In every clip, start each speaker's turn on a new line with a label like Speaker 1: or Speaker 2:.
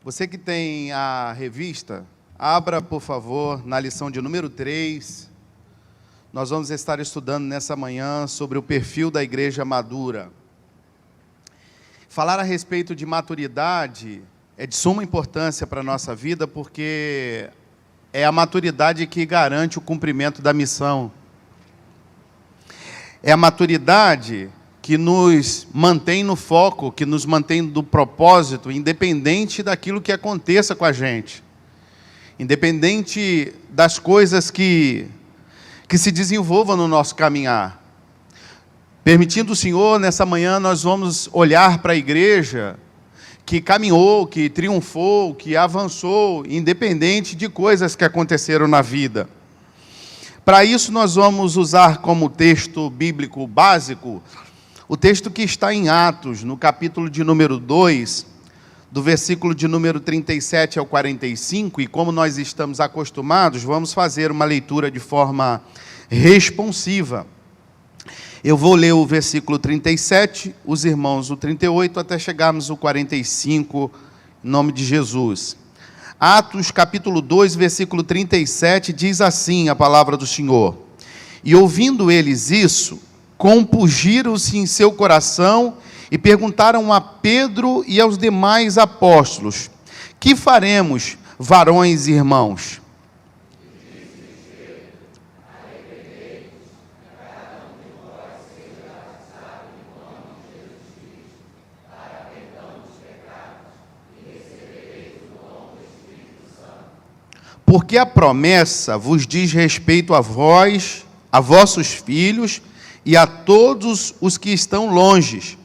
Speaker 1: Você que tem a revista, abra, por favor, na lição de número 3. Nós vamos estar estudando nessa manhã sobre o perfil da igreja madura. Falar a respeito de maturidade é de suma importância para a nossa vida, porque é a maturidade que garante o cumprimento da missão. É a maturidade que nos mantém no foco, que nos mantém do propósito, independente daquilo que aconteça com a gente. Independente das coisas que se desenvolvam no nosso caminhar. Permitindo o Senhor, nessa manhã nós vamos olhar para a igreja que caminhou, que triunfou, que avançou, independente de coisas que aconteceram na vida. Para isso nós vamos usar como texto bíblico básico o texto que está em Atos, no capítulo de número 2, do versículo de número 37 ao 45, e como nós estamos acostumados, vamos fazer uma leitura de forma responsiva. Eu vou ler o versículo 37, os irmãos o 38, até chegarmos ao 45, em nome de Jesus. Atos, capítulo 2, versículo 37, diz assim a palavra do Senhor: E ouvindo eles isso, compungiram-se em seu coração e perguntaram a Pedro e aos demais apóstolos: Que faremos, varões e irmãos? Porque a promessa vos diz respeito a vós, a vossos filhos e a todos os que estão longes,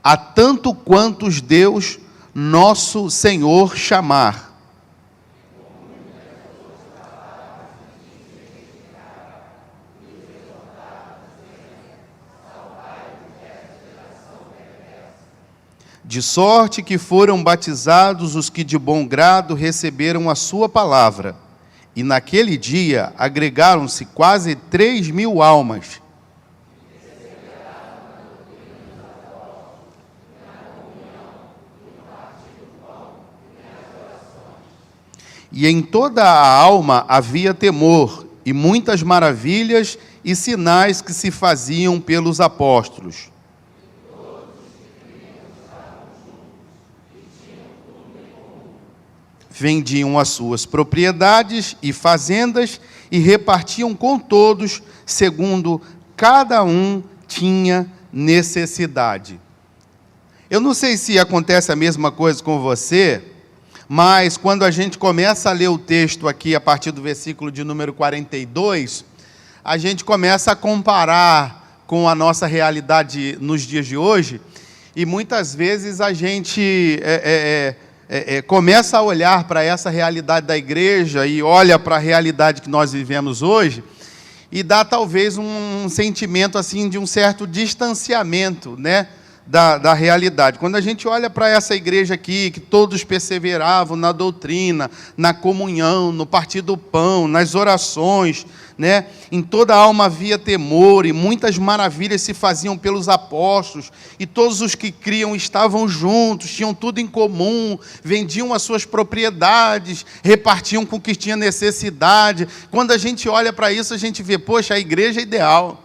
Speaker 1: a tanto quantos Deus, nosso Senhor, chamar. De sorte que foram batizados os que de bom grado receberam a sua palavra, e naquele dia agregaram-se quase 3.000 almas. E em toda a alma havia temor, e muitas maravilhas e sinais que se faziam pelos apóstolos. Vendiam as suas propriedades e fazendas e repartiam com todos, segundo cada um tinha necessidade. Eu não sei se acontece a mesma coisa com você, mas quando a gente começa a ler o texto aqui, a partir do versículo de número 42, a gente começa a comparar com a nossa realidade nos dias de hoje, e muitas vezes a gente começa a olhar para essa realidade da igreja e olha para a realidade que nós vivemos hoje, e dá talvez um sentimento assim de um certo distanciamento, né? Da realidade. Quando a gente olha para essa igreja aqui, que todos perseveravam na doutrina, na comunhão, no partir do pão, nas orações, né? Em toda a alma havia temor, e muitas maravilhas se faziam pelos apóstolos, e todos os que criam estavam juntos, tinham tudo em comum, vendiam as suas propriedades, repartiam com o que tinha necessidade. Quando a gente olha para isso, a gente vê, poxa, a igreja é ideal.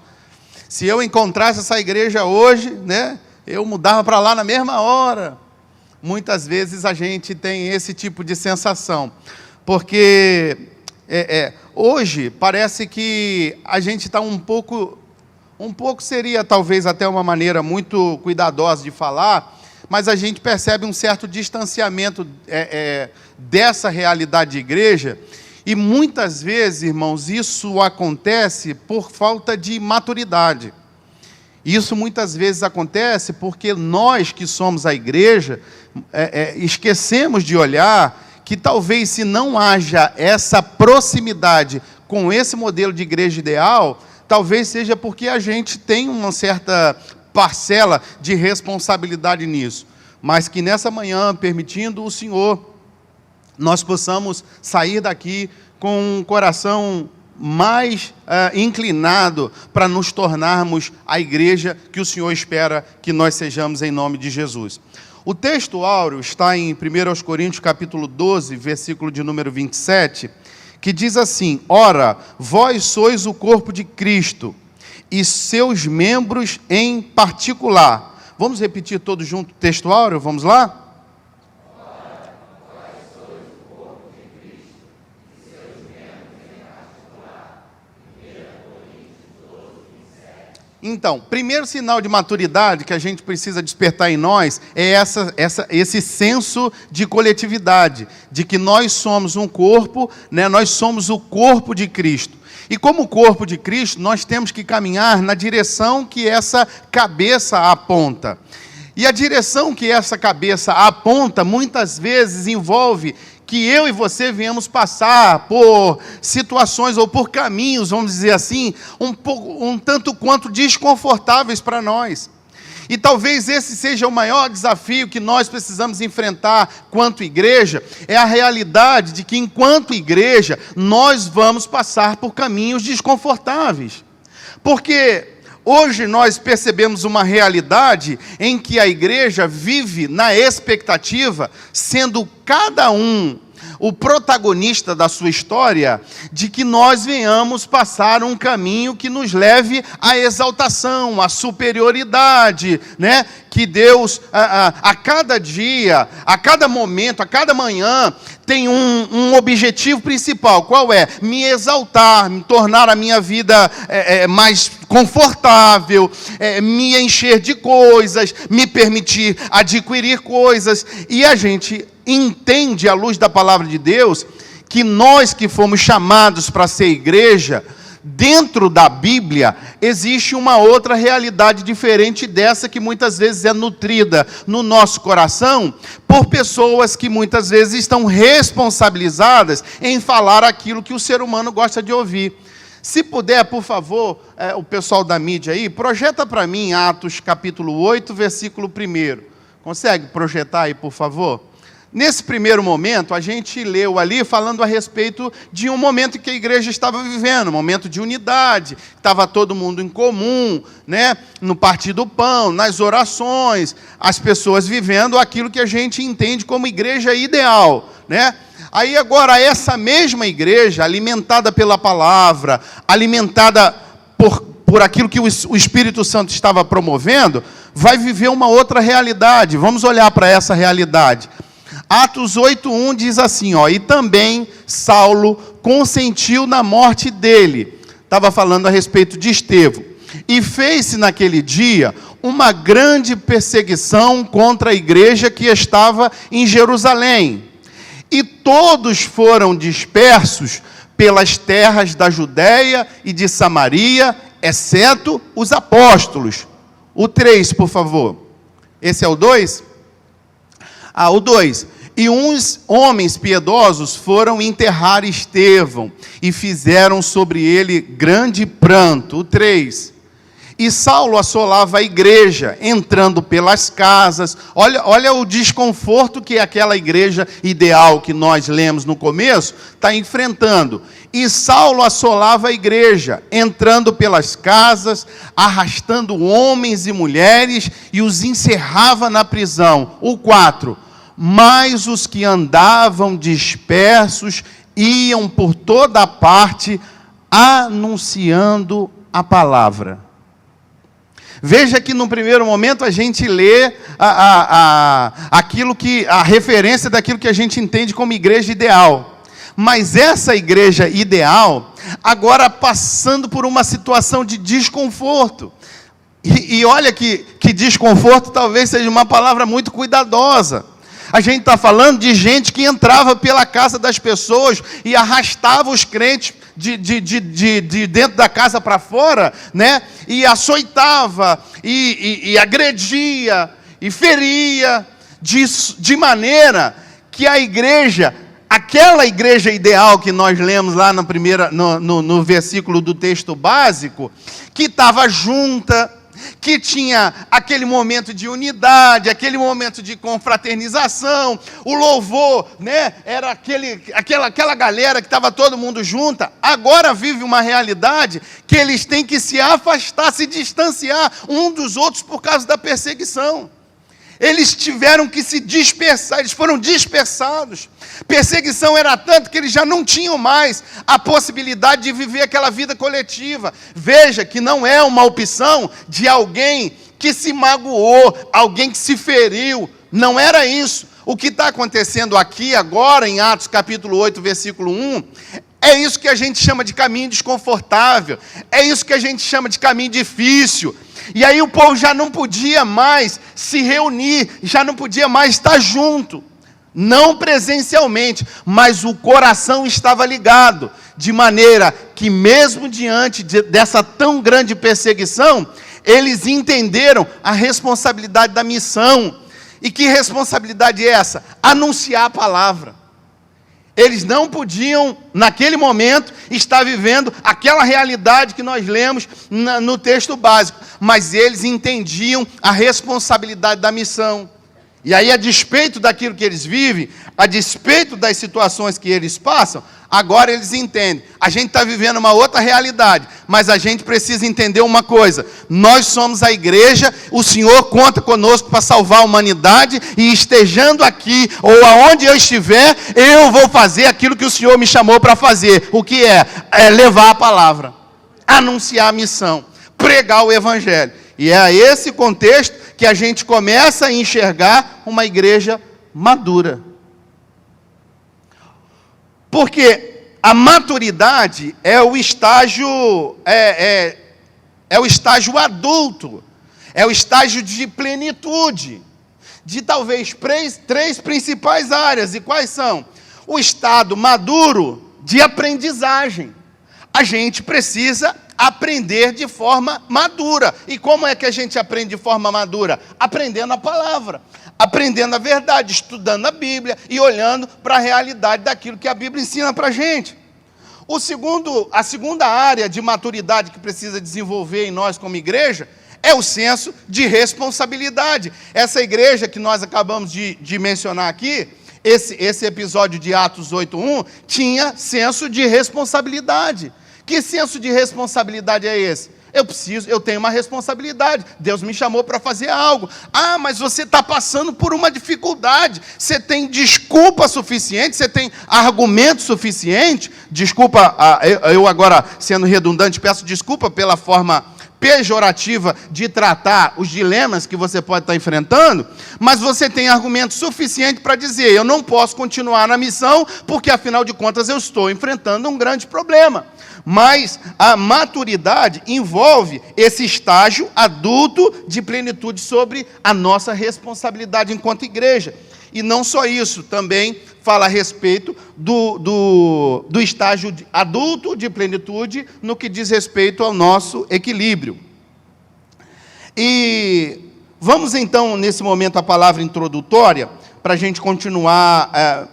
Speaker 1: Se eu encontrasse essa igreja hoje, né? Eu mudava para lá na mesma hora. Muitas vezes a gente tem esse tipo de sensação, porque hoje parece que a gente está um pouco seria talvez até uma maneira muito cuidadosa de falar, mas a gente percebe um certo distanciamento dessa realidade de igreja, e muitas vezes, irmãos, isso acontece por falta de maturidade. Isso muitas vezes acontece porque nós que somos a igreja, esquecemos de olhar que talvez se não haja essa proximidade com esse modelo de igreja ideal, talvez seja porque a gente tem uma certa parcela de responsabilidade nisso. Mas que nessa manhã, permitindo o Senhor, nós possamos sair daqui com um coração mais inclinado para nos tornarmos a igreja que o Senhor espera que nós sejamos em nome de Jesus. O texto áureo está em 1 Coríntios capítulo 12, versículo de número 27, que diz assim: ora, vós sois o corpo de Cristo, e seus membros em particular. Vamos repetir todos juntos o texto áureo? Vamos lá? Então, primeiro sinal de maturidade que a gente precisa despertar em nós é esse senso de coletividade, de que nós somos um corpo, né? Nós somos o corpo de Cristo. E como corpo de Cristo, nós temos que caminhar na direção que essa cabeça aponta. E a direção que essa cabeça aponta, muitas vezes envolve que eu e você viemos passar por situações ou por caminhos, vamos dizer assim, um tanto quanto desconfortáveis para nós. E talvez esse seja o maior desafio que nós precisamos enfrentar quanto igreja, é a realidade de que enquanto igreja, nós vamos passar por caminhos desconfortáveis. Porque hoje nós percebemos uma realidade em que a igreja vive na expectativa, sendo cada um o protagonista da sua história, de que nós venhamos passar um caminho que nos leve à exaltação, à superioridade, né? Que Deus, a cada dia, a cada momento, a cada manhã, tem um objetivo principal. Qual é? Me exaltar, me tornar a minha vida mais confortável, me encher de coisas, me permitir adquirir coisas. E a gente entende, à luz da palavra de Deus, que nós que fomos chamados para ser igreja, dentro da Bíblia, existe uma outra realidade diferente dessa que muitas vezes é nutrida no nosso coração por pessoas que muitas vezes estão responsabilizadas em falar aquilo que o ser humano gosta de ouvir. Se puder, por favor, o pessoal da mídia aí, projeta para mim Atos capítulo 8, versículo 1. Consegue projetar aí, por favor? Nesse primeiro momento, a gente leu ali falando a respeito de um momento que a igreja estava vivendo, um momento de unidade, estava todo mundo em comum, né? No partir do pão, nas orações, as pessoas vivendo aquilo que a gente entende como igreja ideal, né? Aí agora essa mesma igreja, alimentada pela palavra, alimentada por aquilo que o Espírito Santo estava promovendo, vai viver uma outra realidade. Vamos olhar para essa realidade. Atos 8:1 diz assim, e também Saulo consentiu na morte dele. Estava falando a respeito de Estevão. E fez-se naquele dia uma grande perseguição contra a igreja que estava em Jerusalém. E todos foram dispersos pelas terras da Judéia e de Samaria, exceto os apóstolos. O 3, por favor. Esse é o 2? O 2. E uns homens piedosos foram enterrar Estevão e fizeram sobre ele grande pranto. O 3. E Saulo assolava a igreja, entrando pelas casas. Olha o desconforto que aquela igreja ideal que nós lemos no começo está enfrentando. E Saulo assolava a igreja, entrando pelas casas, arrastando homens e mulheres, e os encerrava na prisão. O 4. Mas os que andavam dispersos iam por toda parte, anunciando a palavra. Veja que no primeiro momento a gente lê a referência daquilo que a gente entende como igreja ideal. Mas essa igreja ideal, agora passando por uma situação de desconforto. E olha que desconforto talvez seja uma palavra muito cuidadosa. A gente está falando de gente que entrava pela casa das pessoas e arrastava os crentes de dentro da casa para fora, né? E açoitava, e agredia, e feria, de maneira que a igreja, aquela igreja ideal que nós lemos lá no versículo do texto básico, que estava junta, que tinha aquele momento de unidade, aquele momento de confraternização, o louvor, né? Era aquela galera que estava todo mundo junta, agora vive uma realidade que eles têm que se afastar, se distanciar um dos outros por causa da perseguição. eles tiveram que se dispersar, eles foram dispersados. Perseguição era tanto que eles já não tinham mais a possibilidade de viver aquela vida coletiva. Veja que não é uma opção de alguém que se magoou, alguém que se feriu. Não era isso. O que está acontecendo aqui agora, em Atos capítulo 8, versículo 1, é isso que a gente chama de caminho desconfortável, é isso que a gente chama de caminho difícil. E aí o povo já não podia mais se reunir, já não podia mais estar junto, não presencialmente, mas o coração estava ligado, de maneira que mesmo diante dessa tão grande perseguição, eles entenderam a responsabilidade da missão. E que responsabilidade é essa? Anunciar a palavra. Eles não podiam, naquele momento, estar vivendo aquela realidade que nós lemos no texto básico, mas eles entendiam a responsabilidade da missão. E aí, a despeito daquilo que eles vivem, a despeito das situações que eles passam, agora eles entendem. A gente está vivendo uma outra realidade, mas a gente precisa entender uma coisa. Nós somos a igreja, o Senhor conta conosco para salvar a humanidade, e estejando aqui, ou aonde eu estiver, eu vou fazer aquilo que o Senhor me chamou para fazer. O que é? É levar a palavra, anunciar a missão, pregar o evangelho. E é a esse contexto que a gente começa a enxergar uma igreja madura. Porque a maturidade é o estágio, é o estágio adulto, é o estágio de plenitude, de talvez três principais áreas. E quais são? O estado maduro de aprendizagem. A gente precisa aprender de forma madura. E como é que a gente aprende de forma madura? Aprendendo a palavra, aprendendo a verdade, estudando a Bíblia e olhando para a realidade daquilo que a Bíblia ensina para a gente. A segunda área de maturidade que precisa desenvolver em nós como igreja é o senso de responsabilidade. Essa igreja que nós acabamos de mencionar aqui, esse episódio de Atos 8:1, tinha senso de responsabilidade. Que senso de responsabilidade é esse? Eu tenho uma responsabilidade, Deus me chamou para fazer algo. Ah, mas você está passando por uma dificuldade, você tem desculpa suficiente, você tem argumento suficiente. Desculpa, eu agora sendo redundante, peço desculpa pela forma pejorativa de tratar os dilemas que você pode estar enfrentando, mas você tem argumento suficiente para dizer, eu não posso continuar na missão, porque afinal de contas eu estou enfrentando um grande problema. Mas a maturidade envolve esse estágio adulto de plenitude sobre a nossa responsabilidade enquanto igreja. E não só isso, também fala a respeito do estágio adulto de plenitude no que diz respeito ao nosso equilíbrio. E vamos então, nesse momento, a palavra introdutória, para a gente continuar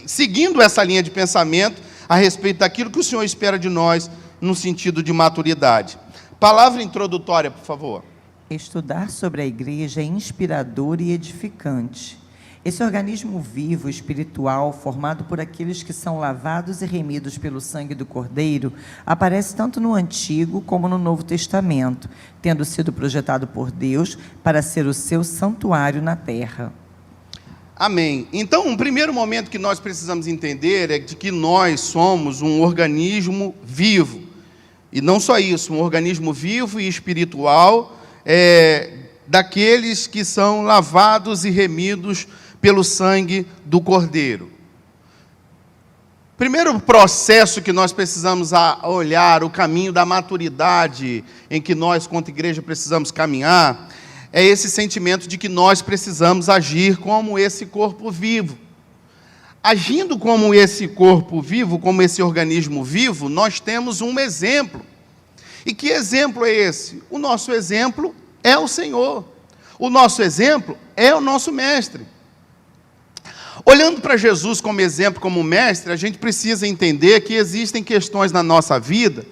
Speaker 1: seguindo essa linha de pensamento a respeito daquilo que o Senhor espera de nós no sentido de maturidade. Palavra introdutória, por favor.
Speaker 2: Estudar sobre a igreja é inspirador e edificante. Esse organismo vivo, espiritual, formado por aqueles que são lavados e remidos pelo sangue do Cordeiro, aparece tanto no Antigo como no Novo Testamento, tendo sido projetado por Deus para ser o seu santuário na terra.
Speaker 1: Amém. Então, um primeiro momento que nós precisamos entender é de que nós somos um organismo vivo. E não só isso, um organismo vivo e espiritual, daqueles que são lavados e remidos pelo sangue do Cordeiro. Primeiro processo que nós precisamos olhar, o caminho da maturidade em que nós, quanto igreja, precisamos caminhar, é esse sentimento de que nós precisamos agir como esse corpo vivo. Agindo como esse corpo vivo, como esse organismo vivo, nós temos um exemplo. E que exemplo é esse? O nosso exemplo é o Senhor. O nosso exemplo é o nosso mestre. Olhando para Jesus como exemplo, como mestre, a gente precisa entender que existem questões na nossa vida,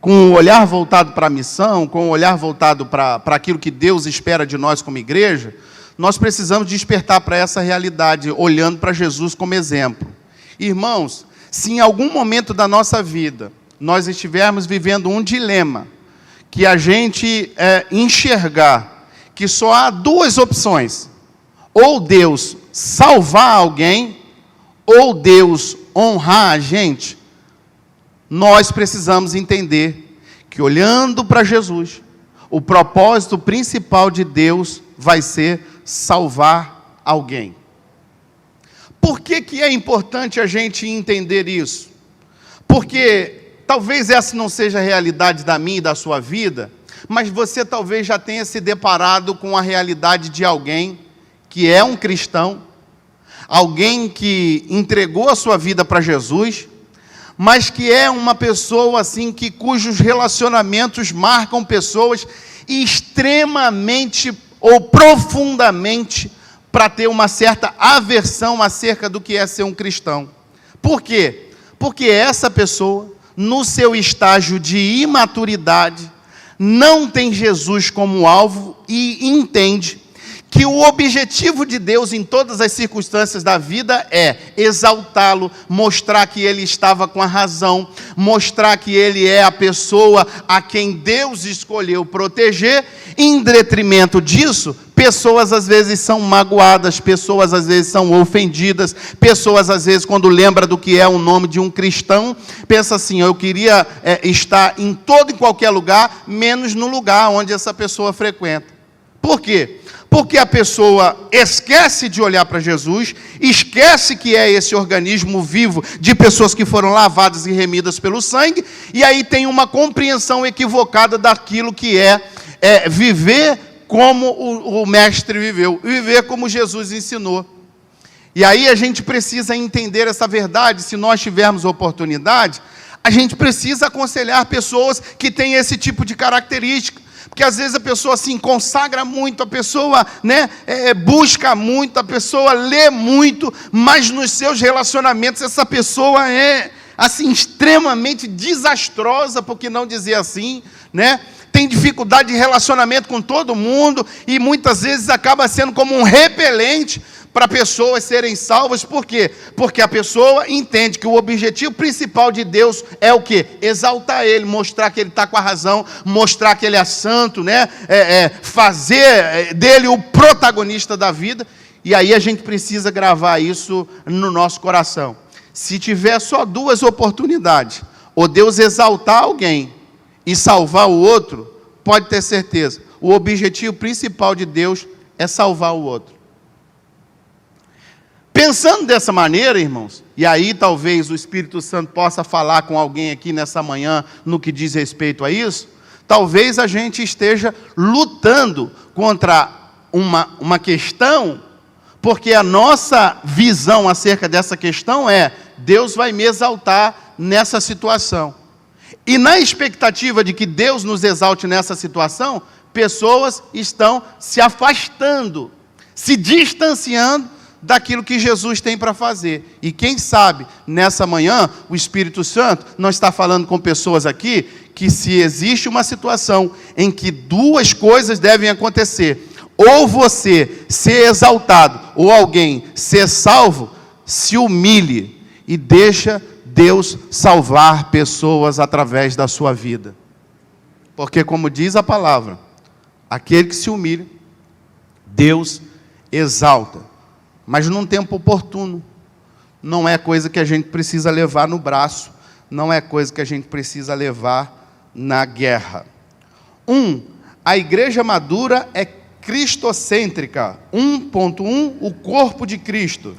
Speaker 1: com o olhar voltado para a missão, com o olhar voltado para aquilo que Deus espera de nós como igreja, nós precisamos despertar para essa realidade, olhando para Jesus como exemplo. Irmãos, se em algum momento da nossa vida nós estivermos vivendo um dilema, que a gente enxergar que só há duas opções: ou Deus salvar alguém, ou Deus honrar a gente, nós precisamos entender que, olhando para Jesus, o propósito principal de Deus vai ser salvar alguém. Por que é importante a gente entender isso? Porque talvez essa não seja a realidade da minha e da sua vida, mas você talvez já tenha se deparado com a realidade de alguém que é um cristão, alguém que entregou a sua vida para Jesus, mas que é uma pessoa assim cujos relacionamentos marcam pessoas extremamente ou profundamente para ter uma certa aversão acerca do que é ser um cristão. Por quê? Porque essa pessoa, no seu estágio de imaturidade, não tem Jesus como alvo e entende que o objetivo de Deus em todas as circunstâncias da vida é exaltá-lo, mostrar que ele estava com a razão, mostrar que ele é a pessoa a quem Deus escolheu proteger. Em detrimento disso, pessoas às vezes são magoadas, pessoas às vezes são ofendidas, pessoas às vezes, quando lembra do que é o nome de um cristão, pensa assim: eu queria estar em todo e qualquer lugar, menos no lugar onde essa pessoa frequenta. Por quê? Porque a pessoa esquece de olhar para Jesus, esquece que é esse organismo vivo de pessoas que foram lavadas e remidas pelo sangue, e aí tem uma compreensão equivocada daquilo que é viver como o mestre viveu, viver como Jesus ensinou. E aí a gente precisa entender essa verdade. Se nós tivermos oportunidade, a gente precisa aconselhar pessoas que têm esse tipo de característica. Porque às vezes a pessoa assim consagra muito, a pessoa busca muito, a pessoa lê muito, mas nos seus relacionamentos essa pessoa é assim extremamente desastrosa, por que não dizer assim, né? Tem dificuldade de relacionamento com todo mundo e muitas vezes acaba sendo como um repelente para pessoas serem salvas. Por quê? Porque a pessoa entende que o objetivo principal de Deus é o quê? Exaltar Ele, mostrar que Ele está com a razão, mostrar que Ele é santo, né? Fazer dele o protagonista da vida. E aí a gente precisa gravar isso no nosso coração. Se tiver só duas oportunidades, ou Deus exaltar alguém e salvar o outro, pode ter certeza, o objetivo principal de Deus é salvar o outro. Pensando dessa maneira, irmãos, e aí talvez o Espírito Santo possa falar com alguém aqui nessa manhã no que diz respeito a isso, talvez a gente esteja lutando contra uma questão, porque a nossa visão acerca dessa questão é: Deus vai me exaltar nessa situação. E na expectativa de que Deus nos exalte nessa situação, pessoas estão se afastando, se distanciando daquilo que Jesus tem para fazer. E quem sabe, nessa manhã, o Espírito Santo não está falando com pessoas aqui, que se existe uma situação em que duas coisas devem acontecer: ou você ser exaltado, ou alguém ser salvo, se humilhe e deixa Deus salvar pessoas através da sua vida. Porque, como diz a palavra, aquele que se humilha, Deus exalta. Mas num tempo oportuno. Não é coisa que a gente precisa levar no braço, não é coisa que a gente precisa levar na guerra. A igreja madura é cristocêntrica. 1.1, o corpo de Cristo.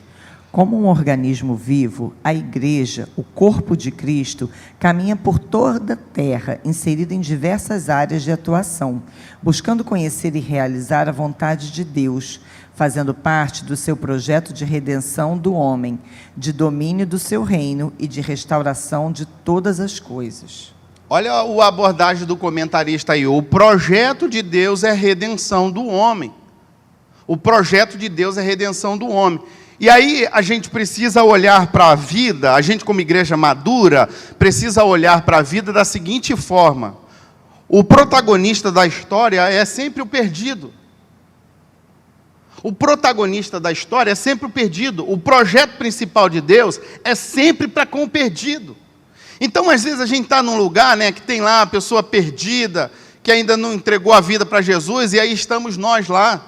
Speaker 2: Como um organismo vivo, a igreja, o corpo de Cristo, caminha por toda a terra, inserida em diversas áreas de atuação, buscando conhecer e realizar a vontade de Deus, fazendo parte do seu projeto de redenção do homem, de domínio do seu reino e de restauração de todas as coisas.
Speaker 1: Olha a abordagem do comentarista aí. O projeto de Deus é a redenção do homem. O projeto de Deus é a redenção do homem. E aí a gente precisa olhar para a vida, a gente como igreja madura, precisa olhar para a vida da seguinte forma: o protagonista da história é sempre o perdido. O protagonista da história é sempre o perdido. O projeto principal de Deus é sempre para com o perdido. Então, às vezes, a gente está num lugar, né, que tem lá a pessoa perdida, que ainda não entregou a vida para Jesus, e aí estamos nós lá.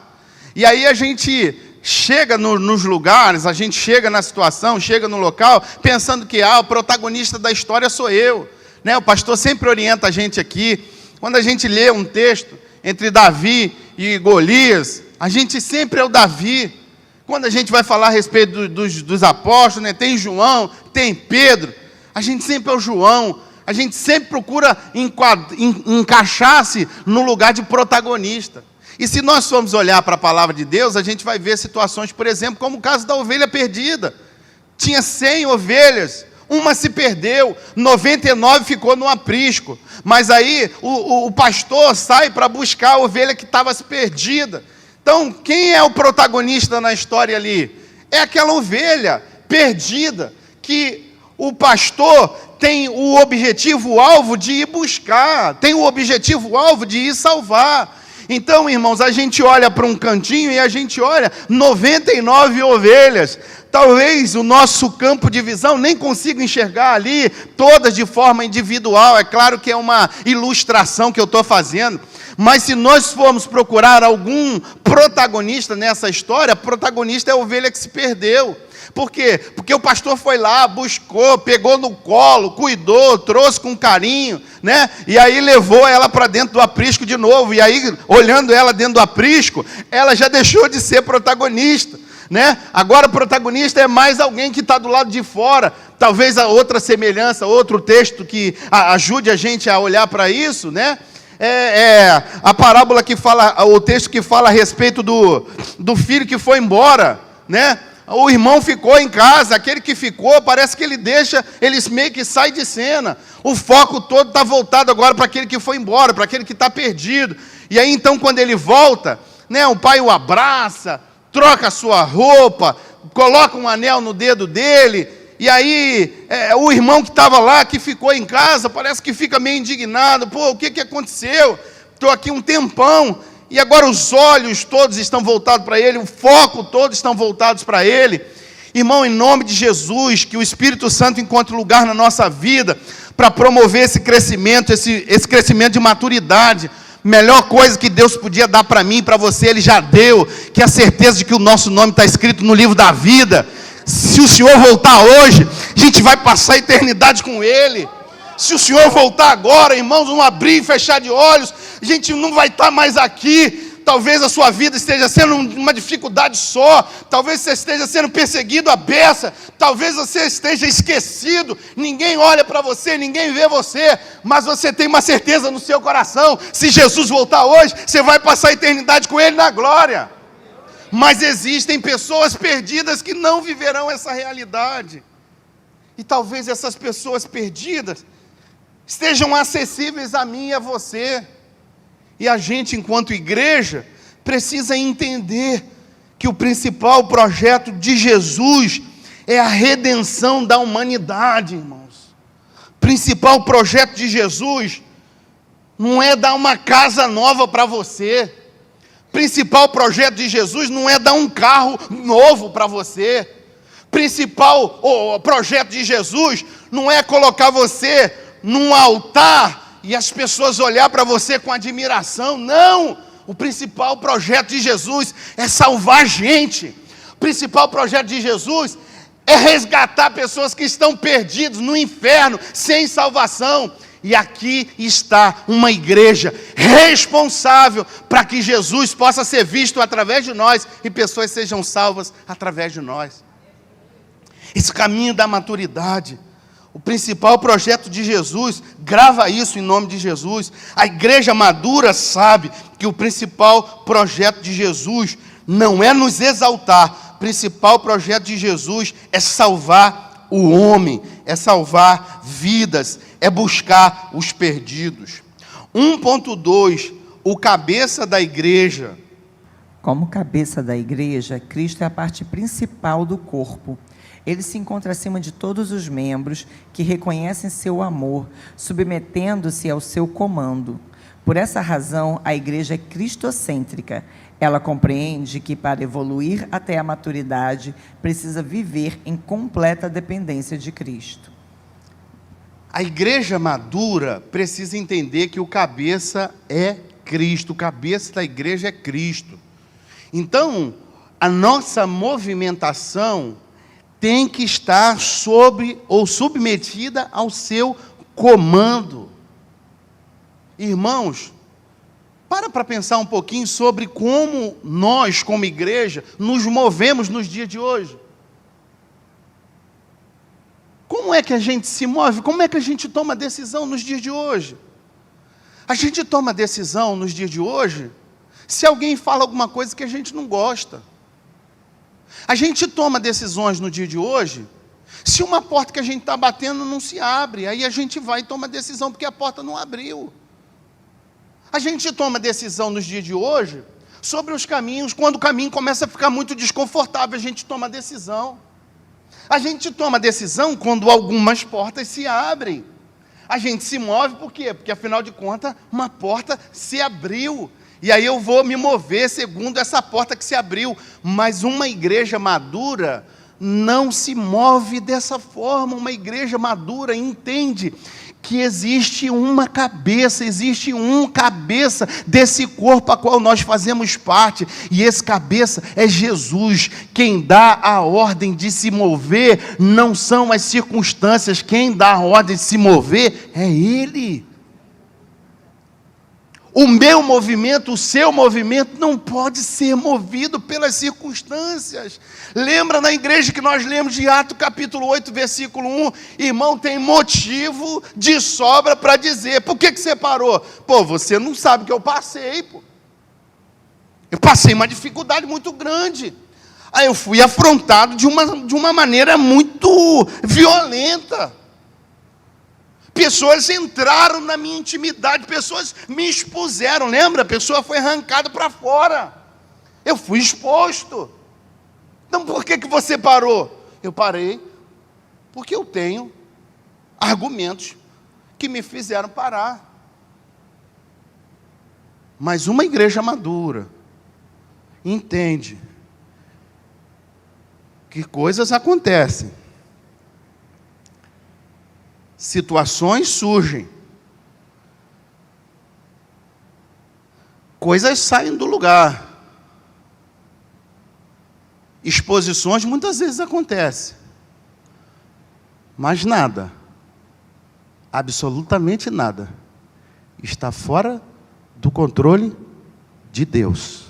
Speaker 1: E aí a gente chega nos lugares, a gente chega na situação, chega no local, pensando que o protagonista da história sou eu. Né? O pastor sempre orienta a gente aqui, quando a gente lê um texto entre Davi e Golias, a gente sempre é o Davi. Quando a gente vai falar a respeito dos apóstolos, né? Tem João, tem Pedro, a gente sempre é o João, a gente sempre procura encaixar-se no lugar de protagonista. E se nós formos olhar para a palavra de Deus, a gente vai ver situações, por exemplo, como o caso da ovelha perdida. Tinha 100 ovelhas, uma se perdeu, 99 ficou no aprisco. Mas aí o pastor sai para buscar a ovelha que estava perdida. Então, quem é o protagonista na história ali? É aquela ovelha perdida, que o pastor tem o objetivo-alvo de ir buscar, tem o objetivo-alvo de ir salvar. Então, irmãos, a gente olha para um cantinho e a gente olha 99 ovelhas. Talvez o nosso campo de visão nem consiga enxergar ali, todas de forma individual. É claro que é uma ilustração que eu estou fazendo. Mas se nós formos procurar algum protagonista nessa história, o protagonista é a ovelha que se perdeu. Por quê? Porque o pastor foi lá, buscou, pegou no colo, cuidou, trouxe com carinho, né? E aí levou ela para dentro do aprisco de novo. E aí, olhando ela dentro do aprisco, ela já deixou de ser protagonista, né? Agora o protagonista é mais alguém que está do lado de fora. Talvez a outra semelhança, outro texto que ajude a gente a olhar para isso, né? A parábola que fala, o texto que fala a respeito do filho que foi embora, né? O irmão ficou em casa, aquele que ficou, parece que ele meio que sai de cena. O foco todo está voltado agora para aquele que foi embora, para aquele que está perdido. E aí então quando ele volta, né, o pai o abraça, troca a sua roupa, coloca um anel no dedo dele. E aí, o irmão que estava lá, que ficou em casa, parece que fica meio indignado. Pô, o que aconteceu? Estou aqui um tempão, e agora os olhos todos estão voltados para ele, o foco todos estão voltados para ele. Irmão, em nome de Jesus, que o Espírito Santo encontre lugar na nossa vida, para promover esse crescimento, esse crescimento de maturidade. Melhor coisa que Deus podia dar para mim e para você, Ele já deu, que é a certeza de que o nosso nome está escrito no livro da vida. Se o Senhor voltar hoje, a gente vai passar a eternidade com Ele. Se o Senhor voltar agora, irmãos, não abrir e fechar de olhos, a gente não vai estar mais aqui. Talvez a sua vida esteja sendo uma dificuldade só. Talvez você esteja sendo perseguido à beça. Talvez você esteja esquecido. Ninguém olha para você, ninguém vê você. Mas você tem uma certeza no seu coração. Se Jesus voltar hoje, você vai passar a eternidade com Ele na glória. Mas existem pessoas perdidas que não viverão essa realidade. E talvez essas pessoas perdidas estejam acessíveis a mim e a você. E a gente, enquanto igreja, precisa entender que o principal projeto de Jesus é a redenção da humanidade, irmãos. O principal projeto de Jesus não é dar uma casa nova para você. O principal projeto de Jesus não é dar um carro novo para você. O principal projeto de Jesus não é colocar você num altar e as pessoas olhar para você com admiração. Não! O principal projeto de Jesus é salvar gente. O principal projeto de Jesus é resgatar pessoas que estão perdidas no inferno, sem salvação. E aqui está uma igreja responsável para que Jesus possa ser visto através de nós e pessoas sejam salvas através de nós. Esse caminho da maturidade, o principal projeto de Jesus, grava isso em nome de Jesus. A igreja madura sabe que o principal projeto de Jesus não é nos exaltar. O principal projeto de Jesus é salvar o homem, é salvar vidas, é buscar os perdidos. 1.2, o cabeça da igreja.
Speaker 2: Como cabeça da igreja, Cristo é a parte principal do corpo. Ele se encontra acima de todos os membros que reconhecem seu amor, submetendo-se ao seu comando. Por essa razão, a igreja é cristocêntrica. Ela compreende que, para evoluir até a maturidade, precisa viver em completa dependência de Cristo.
Speaker 1: A igreja madura precisa entender que o cabeça é Cristo, o cabeça da igreja é Cristo. Então, a nossa movimentação tem que estar sobre ou submetida ao seu comando. Irmãos, para pensar um pouquinho sobre como nós, como igreja, nos movemos nos dias de hoje. Como é que a gente se move? Como é que a gente toma decisão nos dias de hoje? A gente toma decisão nos dias de hoje se alguém fala alguma coisa que a gente não gosta. A gente toma decisões no dia de hoje se uma porta que a gente está batendo não se abre. Aí a gente vai e toma decisão porque a porta não abriu. A gente toma decisão nos dias de hoje sobre os caminhos. Quando o caminho começa a ficar muito desconfortável, a gente toma decisão. A gente toma decisão quando algumas portas se abrem. A gente se move por quê? Porque, afinal de contas, uma porta se abriu. E aí eu vou me mover segundo essa porta que se abriu. Mas uma igreja madura não se move dessa forma. Uma igreja madura entende que existe uma cabeça, existe um cabeça desse corpo a qual nós fazemos parte, e esse cabeça é Jesus. Quem dá a ordem de se mover não são as circunstâncias, quem dá a ordem de se mover é Ele. O meu movimento, o seu movimento não pode ser movido pelas circunstâncias. Lembra na igreja que nós lemos de Atos capítulo 8, versículo 1? Irmão, tem motivo de sobra para dizer. Por que você parou? Pô, você não sabe o que eu passei, pô. Eu passei uma dificuldade muito grande. Aí eu fui afrontado de uma maneira muito violenta. Pessoas entraram na minha intimidade, pessoas me expuseram, lembra? A pessoa foi arrancada para fora. Eu fui exposto. Então por que você parou? Eu parei porque eu tenho argumentos que me fizeram parar. Mas uma igreja madura entende que coisas acontecem. Situações surgem, coisas saem do lugar, exposições muitas vezes acontecem, mas nada, absolutamente nada, está fora do controle de Deus.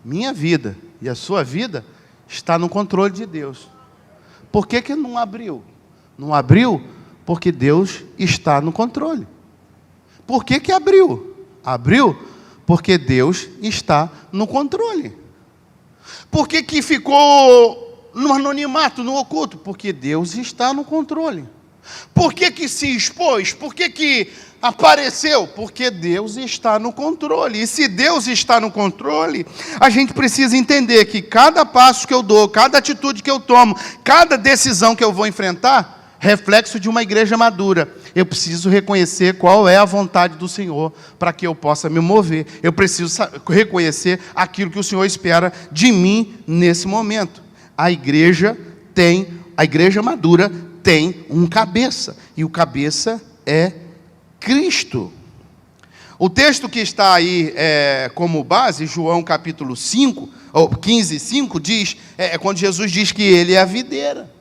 Speaker 1: Minha vida e a sua vida está no controle de Deus. Por que não abriu? Não abriu porque Deus está no controle. Por que abriu? Abriu porque Deus está no controle. Por que ficou no anonimato, no oculto? Porque Deus está no controle. Por que se expôs? Por que apareceu? Porque Deus está no controle. E se Deus está no controle, a gente precisa entender que cada passo que eu dou, cada atitude que eu tomo, cada decisão que eu vou enfrentar, reflexo de uma igreja madura. Eu preciso reconhecer qual é a vontade do Senhor para que eu possa me mover. Eu preciso reconhecer aquilo que o Senhor espera de mim nesse momento. A igreja madura tem um cabeça, e o cabeça é Cristo. O texto que está aí como base, João capítulo 5, ou 15, 5, diz, quando Jesus diz que Ele é a videira.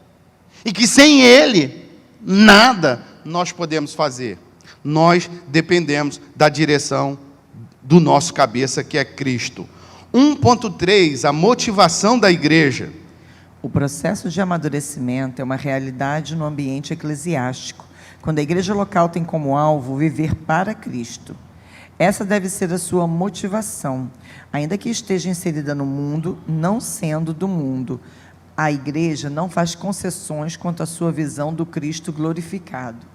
Speaker 1: E que sem Ele, nada nós podemos fazer. Nós dependemos da direção do nosso cabeça, que é Cristo. 1.3, a motivação da igreja.
Speaker 2: O processo de amadurecimento é uma realidade no ambiente eclesiástico, quando a igreja local tem como alvo viver para Cristo. Essa deve ser a sua motivação, ainda que esteja inserida no mundo, não sendo do mundo. A igreja não faz concessões quanto à sua visão do Cristo glorificado.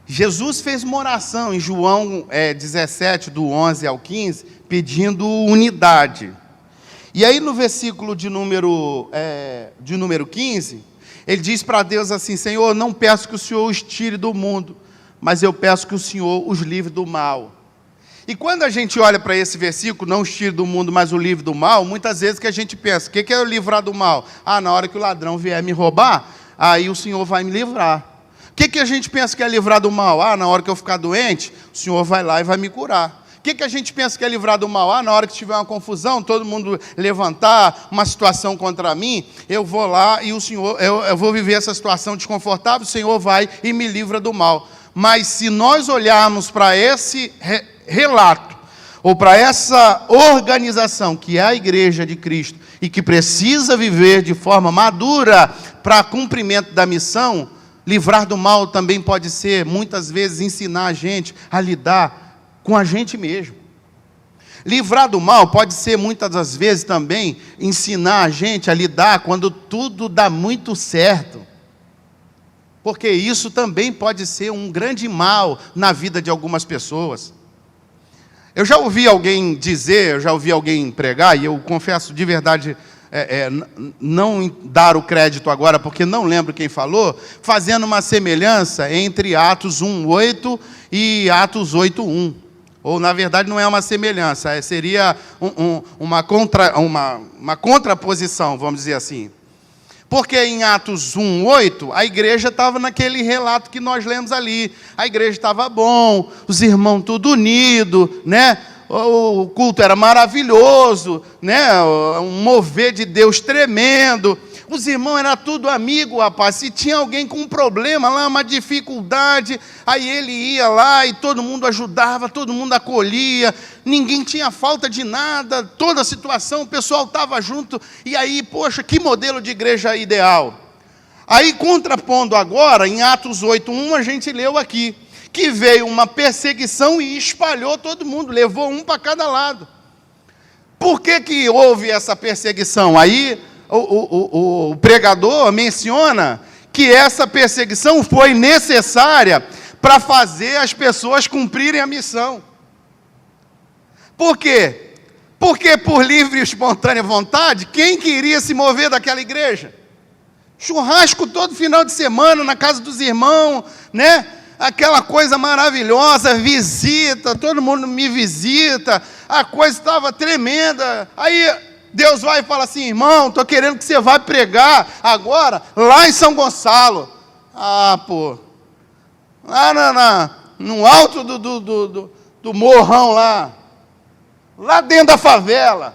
Speaker 1: Jesus fez uma oração em João 17, do 11 ao 15, pedindo unidade. E aí no versículo de número 15, ele diz para Deus assim: Senhor, não peço que o Senhor os tire do mundo, mas eu peço que o Senhor os livre do mal. E quando a gente olha para esse versículo, não os tire do mundo, mas o livre do mal, muitas vezes que a gente pensa, o que é o livrar do mal? Na hora que o ladrão vier me roubar, aí o Senhor vai me livrar. que a gente pensa que é livrar do mal? Na hora que eu ficar doente, o Senhor vai lá e vai me curar. O que a gente pensa que é livrar do mal? Na hora que tiver uma confusão, todo mundo levantar uma situação contra mim, eu vou lá e o Senhor, eu vou viver essa situação desconfortável, o Senhor vai e me livra do mal. Mas se nós olharmos para esse relato, ou para essa organização que é a Igreja de Cristo, e que precisa viver de forma madura para cumprimento da missão, livrar do mal também pode ser, muitas vezes, ensinar a gente a lidar com a gente mesmo. Livrar do mal pode ser, muitas das vezes, também ensinar a gente a lidar quando tudo dá muito certo. Porque isso também pode ser um grande mal na vida de algumas pessoas. Eu já ouvi alguém dizer, eu já ouvi alguém pregar, e eu confesso de verdade, não dar o crédito agora, porque não lembro quem falou, fazendo uma semelhança entre Atos 1:8 e Atos 8:1. Ou, na verdade, não é uma semelhança, seria uma contraposição, vamos dizer assim. Porque em Atos 1:8, a igreja estava naquele relato que nós lemos ali. A igreja estava bom, os irmãos tudo unidos, né? O culto era maravilhoso, né? Um mover de Deus tremendo. Os irmãos eram tudo amigo, rapaz. Se tinha alguém com um problema lá, uma dificuldade, aí ele ia lá e todo mundo ajudava, todo mundo acolhia, ninguém tinha falta de nada, toda a situação, o pessoal estava junto. E aí, poxa, que modelo de igreja ideal. Aí, contrapondo agora, em Atos 8:1, a gente leu aqui, que veio uma perseguição e espalhou todo mundo, levou um para cada lado. Por que houve essa perseguição? Aí o pregador menciona que essa perseguição foi necessária para fazer as pessoas cumprirem a missão. Por quê? Porque por livre e espontânea vontade, quem queria se mover daquela igreja? Churrasco todo final de semana na casa dos irmãos, né? Aquela coisa maravilhosa, visita, todo mundo me visita, a coisa estava tremenda. Aí Deus vai e fala assim: irmão, estou querendo que você vá pregar agora lá em São Gonçalo. Lá no alto do morrão lá dentro da favela.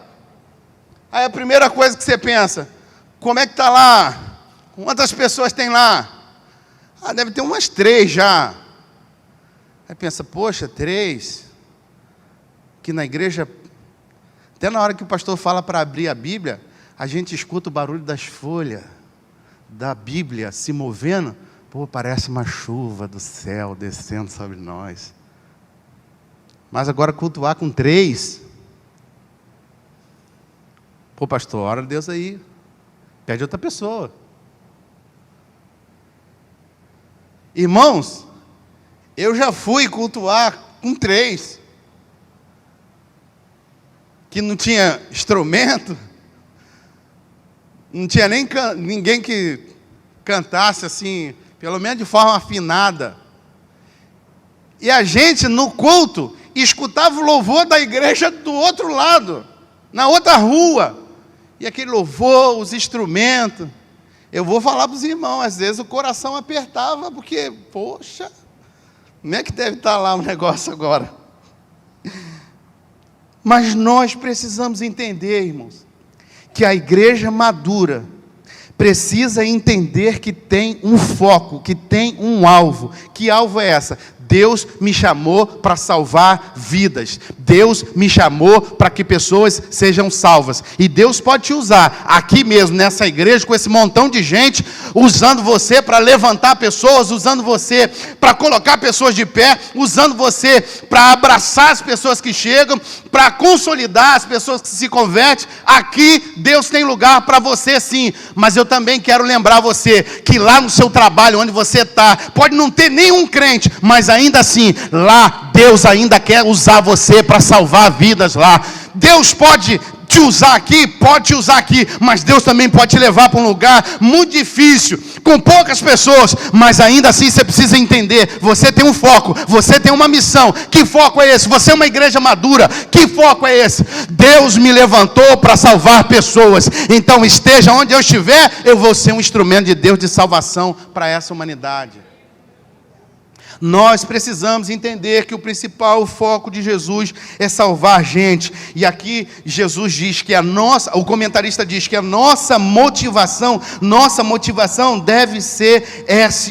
Speaker 1: Aí a primeira coisa que você pensa: como é que está lá? Quantas pessoas tem lá? Deve ter umas 3 já. Aí pensa: poxa, 3? Que na igreja... Até na hora que o pastor fala para abrir a Bíblia, a gente escuta o barulho das folhas da Bíblia se movendo. Parece uma chuva do céu descendo sobre nós. Mas agora cultuar com 3. Pastor, ora a Deus aí. Pede outra pessoa. Irmãos, eu já fui cultuar com 3. Que não tinha instrumento, não tinha nem ninguém que cantasse assim, pelo menos de forma afinada. E a gente, no culto, escutava o louvor da igreja do outro lado, na outra rua. E aquele louvor, os instrumentos. Eu vou falar para os irmãos, às vezes o coração apertava, porque, poxa, como é que deve estar lá o negócio agora? Mas nós precisamos entender, irmãos, que a igreja madura precisa entender que tem um foco, que tem um alvo. Que alvo é essa? Deus me chamou para salvar vidas. Deus me chamou para que pessoas sejam salvas. E Deus pode te usar aqui mesmo, nessa igreja, com esse montão de gente, usando você para levantar pessoas, usando você para colocar pessoas de pé, usando você para abraçar as pessoas que chegam, para consolidar as pessoas que se convertem. Aqui Deus tem lugar para você sim. Mas eu também quero lembrar você que lá no seu trabalho, onde você está, pode não ter nenhum crente, mas ainda assim, lá Deus ainda quer usar você para salvar vidas lá. Deus pode te usar aqui, mas Deus também pode te levar para um lugar muito difícil, com poucas pessoas, mas ainda assim você precisa entender, você tem um foco, você tem uma missão. Que foco é esse? Você é uma igreja madura, que foco é esse? Deus me levantou para salvar pessoas, então esteja onde eu estiver, eu vou ser um instrumento de Deus de salvação para essa humanidade. Nós precisamos entender que o principal foco de Jesus é salvar gente. E aqui Jesus diz que o comentarista diz que a nossa motivação deve ser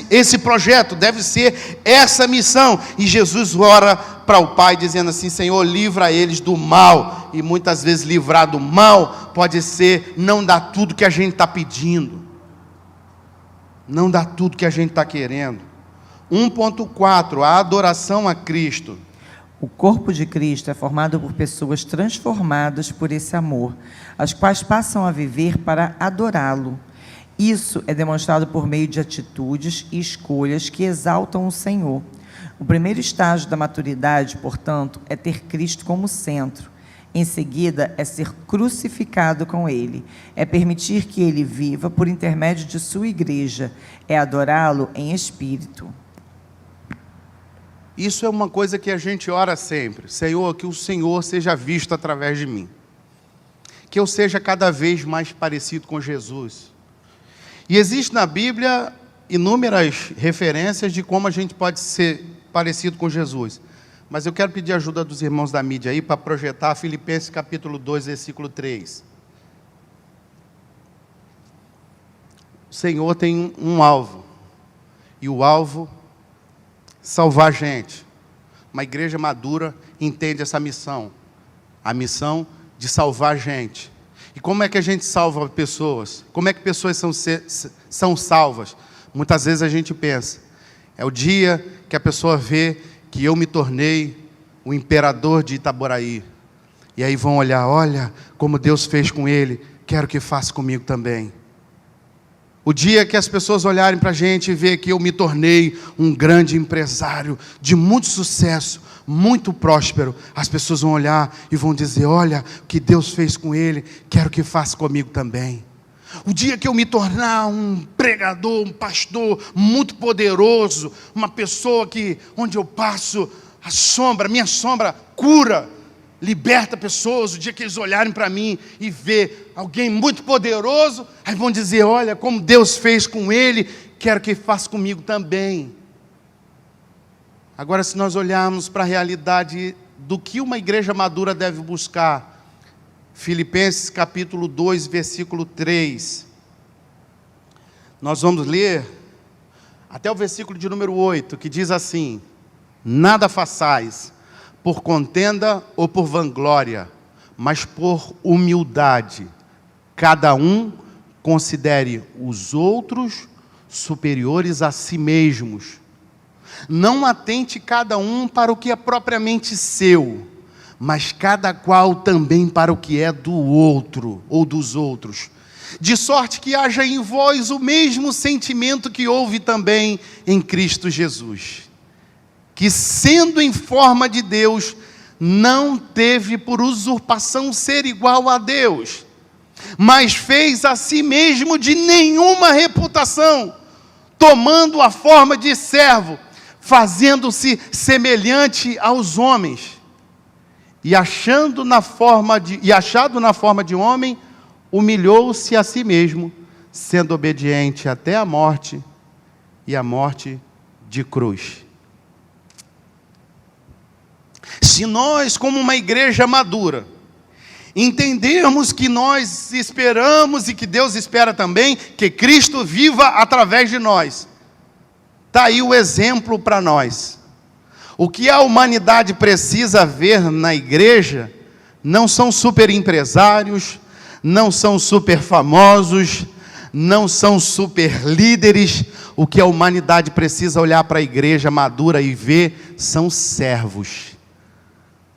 Speaker 1: esse projeto, deve ser essa missão. E Jesus ora para o Pai dizendo assim: Senhor, livra eles do mal. E muitas vezes livrar do mal pode ser não dar tudo que a gente está pedindo, não dar tudo que a gente está querendo. 1.4, a adoração a Cristo.
Speaker 2: O corpo de Cristo é formado por pessoas transformadas por esse amor, as quais passam a viver para adorá-lo. Isso é demonstrado por meio de atitudes e escolhas que exaltam o Senhor. O primeiro estágio da maturidade, portanto, é ter Cristo como centro. Em seguida, é ser crucificado com Ele. É permitir que Ele viva por intermédio de sua igreja. É adorá-lo em espírito.
Speaker 1: Isso é uma coisa que a gente ora sempre. Senhor, que o Senhor seja visto através de mim. Que eu seja cada vez mais parecido com Jesus. E existe na Bíblia inúmeras referências de como a gente pode ser parecido com Jesus. Mas eu quero pedir a ajuda dos irmãos da mídia aí para projetar Filipenses capítulo 2, versículo 3. O Senhor tem um alvo. E o alvo salvar gente. Uma igreja madura entende essa missão. A missão de salvar gente. E como é que a gente salva pessoas? Como é que pessoas são salvas? Muitas vezes a gente pensa, é o dia que a pessoa vê que eu me tornei o imperador de Itaboraí. E aí vão olhar, olha como Deus fez com ele, quero que faça comigo também. O dia que as pessoas olharem para a gente e ver que eu me tornei um grande empresário de muito sucesso, muito próspero, as pessoas vão olhar e vão dizer, olha o que Deus fez com ele, quero que faça comigo também. O dia que eu me tornar um pregador, um pastor muito poderoso, uma pessoa que onde eu passo, minha sombra cura, liberta pessoas. O dia que eles olharem para mim e ver alguém muito poderoso, aí vão dizer, olha como Deus fez com ele, quero que faça comigo também. Agora, se nós olharmos para a realidade do que uma igreja madura deve buscar, Filipenses capítulo 2, versículo 3, nós vamos ler até o versículo de número 8, que diz assim: nada façais por contenda ou por vanglória, mas por humildade. Cada um considere os outros superiores a si mesmos. Não atente cada um para o que é propriamente seu, mas cada qual também para o que é do outro ou dos outros. De sorte que haja em vós o mesmo sentimento que houve também em Cristo Jesus, que sendo em forma de Deus, não teve por usurpação ser igual a Deus, mas fez a si mesmo de nenhuma reputação, tomando a forma de servo, fazendo-se semelhante aos homens, e achado na forma de homem, humilhou-se a si mesmo, sendo obediente até a morte, e a morte de cruz. Se nós, como uma igreja madura, entendermos que nós esperamos e que Deus espera também, que Cristo viva através de nós, está aí o exemplo para nós. O que a humanidade precisa ver na igreja não são super empresários, não são super famosos, não são super líderes. O que a humanidade precisa olhar para a igreja madura e ver são servos.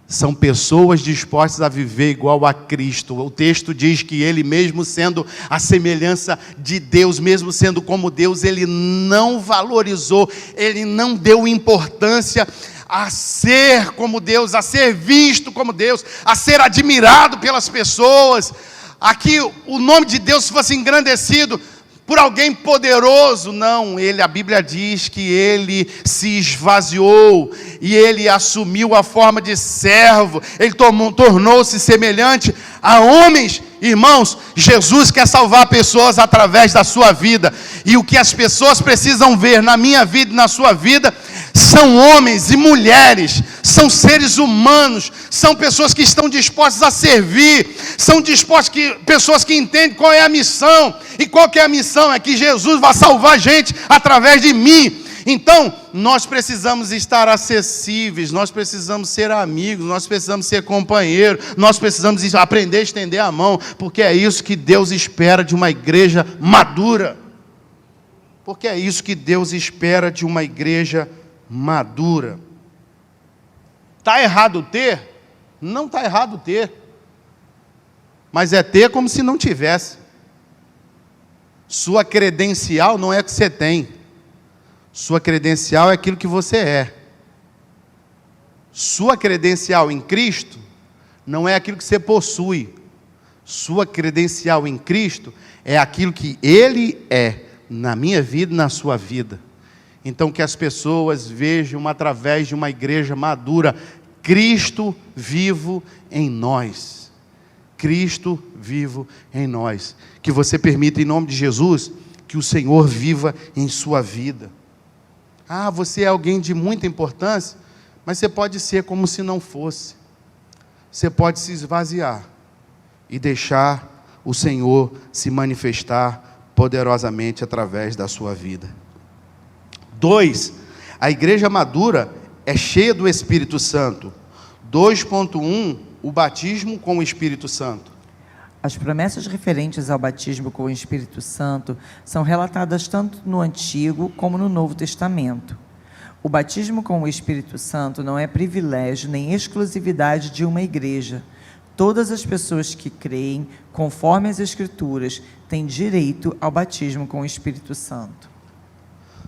Speaker 1: São pessoas dispostas a viver igual a Cristo. O texto diz que ele mesmo sendo a semelhança de Deus, mesmo sendo como Deus, ele não valorizou, ele não deu importância a ser como Deus, a ser visto como Deus, a ser admirado pelas pessoas. Aqui o nome de Deus fosse engrandecido por alguém poderoso. Não, a Bíblia diz que ele se esvaziou e ele assumiu a forma de servo, ele tornou-se semelhante a homens. Irmãos, Jesus quer salvar pessoas através da sua vida, e o que as pessoas precisam ver na minha vida e na sua vida São homens e mulheres, são seres humanos, são pessoas que estão dispostas a servir, são pessoas que entendem qual é a missão. E qual que é a missão? É que Jesus vai salvar a gente através de mim. Então, nós precisamos estar acessíveis, nós precisamos ser amigos, nós precisamos ser companheiros, nós precisamos aprender a estender a mão, porque é isso que Deus espera de uma igreja madura. Porque é isso que Deus espera de uma igreja madura. Está errado ter? Não está errado ter. Mas é ter como se não tivesse. Sua credencial não é o que você tem. Sua credencial é aquilo que você é. Sua credencial em Cristo não é aquilo que você possui. Sua credencial em Cristo é aquilo que Ele é, na minha vida e na sua vida. Então que as pessoas vejam através de uma igreja madura, Cristo vivo em nós. Cristo vivo em nós. Que você permita, em nome de Jesus, que o Senhor viva em sua vida. Ah, você é alguém de muita importância, mas você pode ser como se não fosse. Você pode se esvaziar e deixar o Senhor se manifestar poderosamente através da sua vida. 2. A igreja madura é cheia do Espírito Santo. 2.1, o batismo com o Espírito Santo.
Speaker 2: As promessas referentes ao batismo com o Espírito Santo são relatadas tanto no Antigo como no Novo Testamento. O batismo com o Espírito Santo não é privilégio nem exclusividade de uma igreja. Todas as pessoas que creem, conforme as Escrituras, têm direito ao batismo com o Espírito Santo.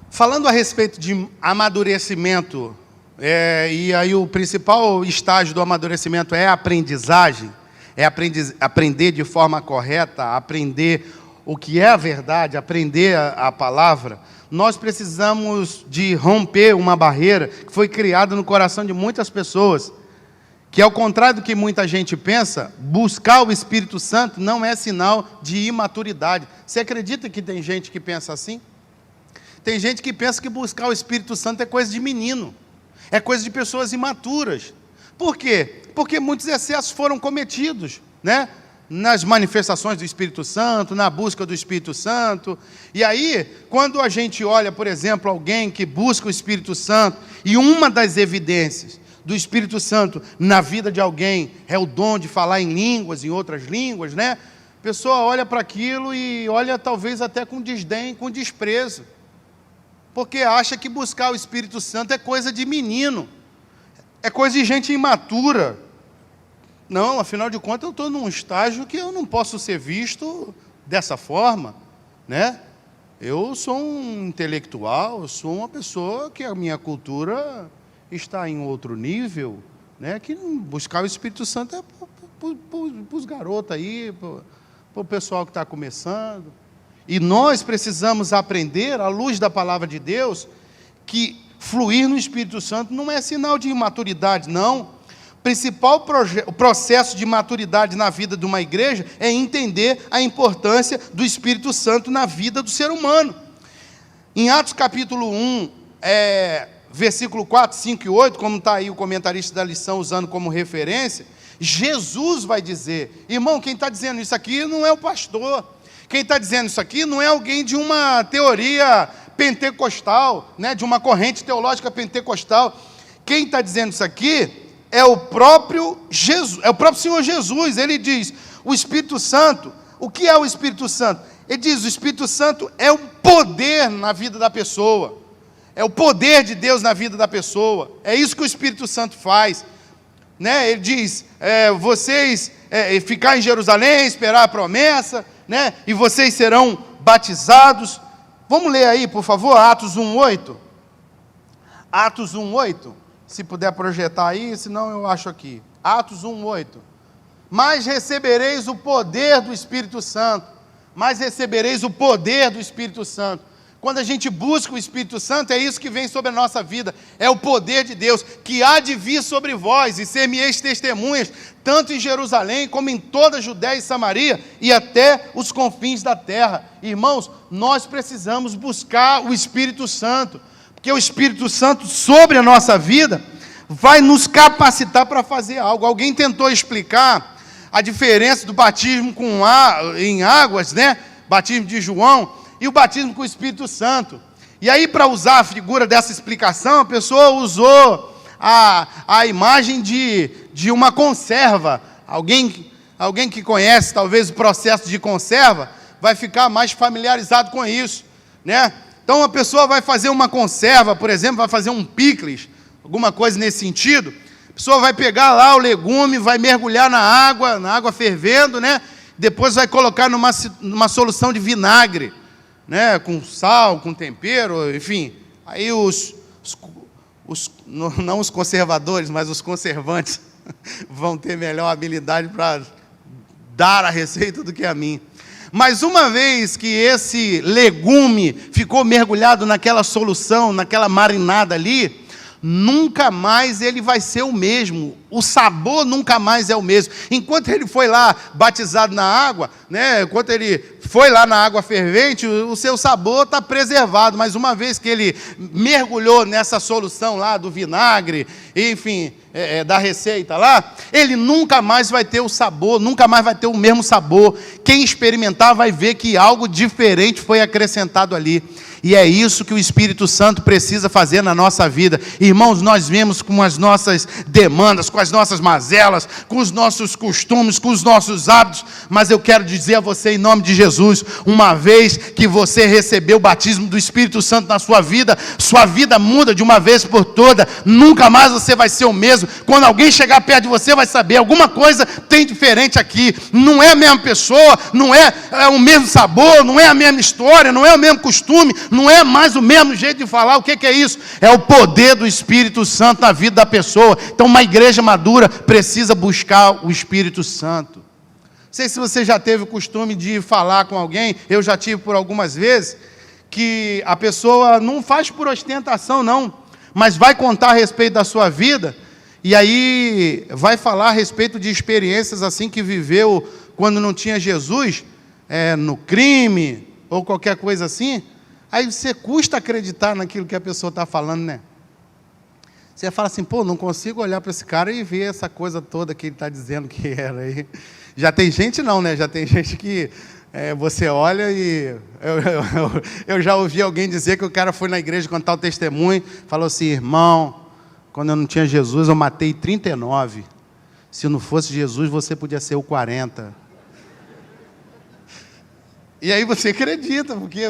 Speaker 1: Falando a respeito de amadurecimento, e aí o principal estágio do amadurecimento é a aprendizagem, é aprender de forma correta, aprender o que é a verdade, aprender a palavra. Nós precisamos de romper uma barreira que foi criada no coração de muitas pessoas, que ao contrário do que muita gente pensa, buscar o Espírito Santo não é sinal de imaturidade. Você acredita que tem gente que pensa assim? Tem gente que pensa que buscar o Espírito Santo é coisa de menino, é coisa de pessoas imaturas. Por quê? Porque muitos excessos foram cometidos, né? Nas manifestações do Espírito Santo, na busca do Espírito Santo. E aí, quando a gente olha, por exemplo, alguém que busca o Espírito Santo, e uma das evidências do Espírito Santo na vida de alguém é o dom de falar em línguas, em outras línguas, né? A pessoa olha para aquilo e olha talvez até com desdém, com desprezo, porque acha que buscar o Espírito Santo é coisa de menino, é coisa de gente imatura. Não, afinal de contas eu estou num estágio que eu não posso ser visto dessa forma, né? Eu sou um intelectual, eu sou uma pessoa que a minha cultura está em outro nível, né? Que buscar o Espírito Santo é para os garotos aí, para o pessoal que está começando. E nós precisamos aprender, à luz da palavra de Deus, que fluir no Espírito Santo não é sinal de imaturidade, não. O principal processo de maturidade na vida de uma igreja é entender a importância do Espírito Santo na vida do ser humano. Em Atos capítulo 1, versículo 4, 5 e 8, como está aí o comentarista da lição usando como referência, Jesus vai dizer, irmão, quem está dizendo isso aqui não é o pastor, quem está dizendo isso aqui não é alguém de uma teoria pentecostal, né, de uma corrente teológica pentecostal. Quem está dizendo isso aqui é o próprio Jesus, é o próprio Senhor Jesus. Ele diz, o Espírito Santo, o que é o Espírito Santo? Ele diz, o Espírito Santo é o poder na vida da pessoa, é o poder de Deus na vida da pessoa, é isso que o Espírito Santo faz, né? Ele diz, vocês ficar em Jerusalém, esperar a promessa, né? E vocês serão batizados. Vamos ler aí, por favor, Atos 1:8. Atos 1:8. Se puder projetar aí, senão eu acho aqui. Atos 1:8. Mas recebereis o poder do Espírito Santo. Mas recebereis o poder do Espírito Santo. Quando a gente busca o Espírito Santo, é isso que vem sobre a nossa vida. É o poder de Deus, que há de vir sobre vós, e ser-me-eis testemunhas, tanto em Jerusalém, como em toda a Judéia e Samaria, e até os confins da terra. Irmãos, nós precisamos buscar o Espírito Santo, porque porque o Espírito Santo sobre a nossa vida vai nos capacitar para fazer algo. Alguém tentou explicar a diferença do batismo em águas, né? Batismo de João, e o batismo com o Espírito Santo. E aí, para usar a figura dessa explicação, a pessoa usou a imagem de uma conserva. Alguém que conhece talvez o processo de conserva vai ficar mais familiarizado com isso, né? Então a pessoa vai fazer uma conserva, por exemplo, vai fazer um picles, alguma coisa nesse sentido. A pessoa vai pegar lá o legume, vai mergulhar na água fervendo, né? Depois vai colocar numa solução de vinagre, né? Com sal, com tempero, enfim. Aí não os conservadores, mas os conservantes vão ter melhor habilidade para dar a receita do que a mim. Mas uma vez que esse legume ficou mergulhado naquela solução, naquela marinada ali, nunca mais ele vai ser o mesmo. O sabor nunca mais é o mesmo. Enquanto ele foi lá batizado na água, né, enquanto ele foi lá na água fervente, o seu sabor está preservado. Mas uma vez que ele mergulhou nessa solução lá do vinagre, enfim, da receita lá, ele nunca mais vai ter o sabor, nunca mais vai ter o mesmo sabor. Quem experimentar vai ver que algo diferente foi acrescentado ali. E é isso que o Espírito Santo precisa fazer na nossa vida. Irmãos, nós vemos com as nossas demandas, com as nossas mazelas, com os nossos costumes, com os nossos hábitos, mas eu quero dizer a você, em nome de Jesus, uma vez que você recebeu o batismo do Espírito Santo na sua vida muda de uma vez por toda, nunca mais você vai ser o mesmo. Quando alguém chegar perto de você, vai saber, alguma coisa tem diferente aqui, não é a mesma pessoa, não é o mesmo sabor, não é a mesma história, não é o mesmo costume, não é mais o mesmo jeito de falar. O que é isso? É o poder do Espírito Santo na vida da pessoa. Então uma igreja madura precisa buscar o Espírito Santo. Não sei se você já teve o costume de falar com alguém, eu já tive por algumas vezes, que a pessoa não faz por ostentação não, mas vai contar a respeito da sua vida, e aí vai falar a respeito de experiências assim que viveu quando não tinha Jesus, no crime, ou qualquer coisa assim. Aí você custa acreditar naquilo que a pessoa está falando, né? Você fala assim, pô, não consigo olhar para esse cara e ver essa coisa toda que ele está dizendo que era aí. Já tem gente não, né? Já tem gente que você olha e... Eu já ouvi alguém dizer que o cara foi na igreja contar o testemunho, falou assim, irmão, quando eu não tinha Jesus eu matei 39. Se não fosse Jesus, você podia ser o 40. E aí você acredita, porque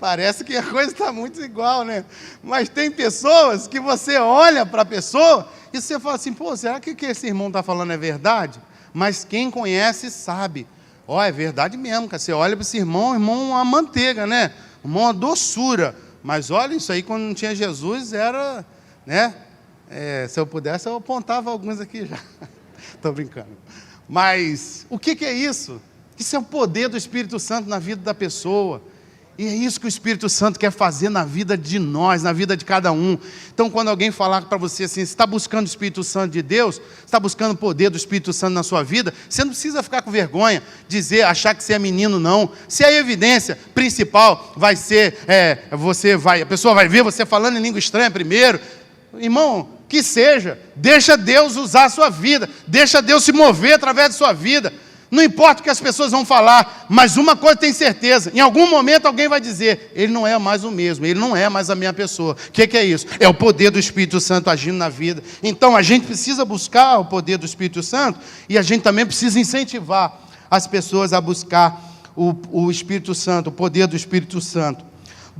Speaker 1: parece que a coisa está muito igual, né? Mas tem pessoas que você olha para a pessoa e você fala assim, pô, será que o que esse irmão está falando é verdade? Mas quem conhece sabe. Ó, é verdade mesmo, cara. Você olha para esse irmão, uma manteiga, né? Irmão, uma doçura. Mas olha, isso aí quando não tinha Jesus era, né? Se eu pudesse, eu apontava alguns aqui já. Estou brincando. Mas o que é isso? Isso é o poder do Espírito Santo na vida da pessoa. E é isso que o Espírito Santo quer fazer na vida de nós, na vida de cada um. Então, quando alguém falar para você assim, você está buscando o Espírito Santo de Deus, está buscando o poder do Espírito Santo na sua vida, você não precisa ficar com vergonha, achar que você é menino, não. Se a evidência principal vai ser, a pessoa vai ver você falando em língua estranha primeiro, irmão, que seja, deixa Deus usar a sua vida, deixa Deus se mover através da sua vida. Não importa o que as pessoas vão falar, mas uma coisa tem certeza, em algum momento alguém vai dizer, ele não é mais o mesmo, ele não é mais a minha pessoa. O que é isso? É o poder do Espírito Santo agindo na vida. Então a gente precisa buscar o poder do Espírito Santo e a gente também precisa incentivar as pessoas a buscar o Espírito Santo, o poder do Espírito Santo.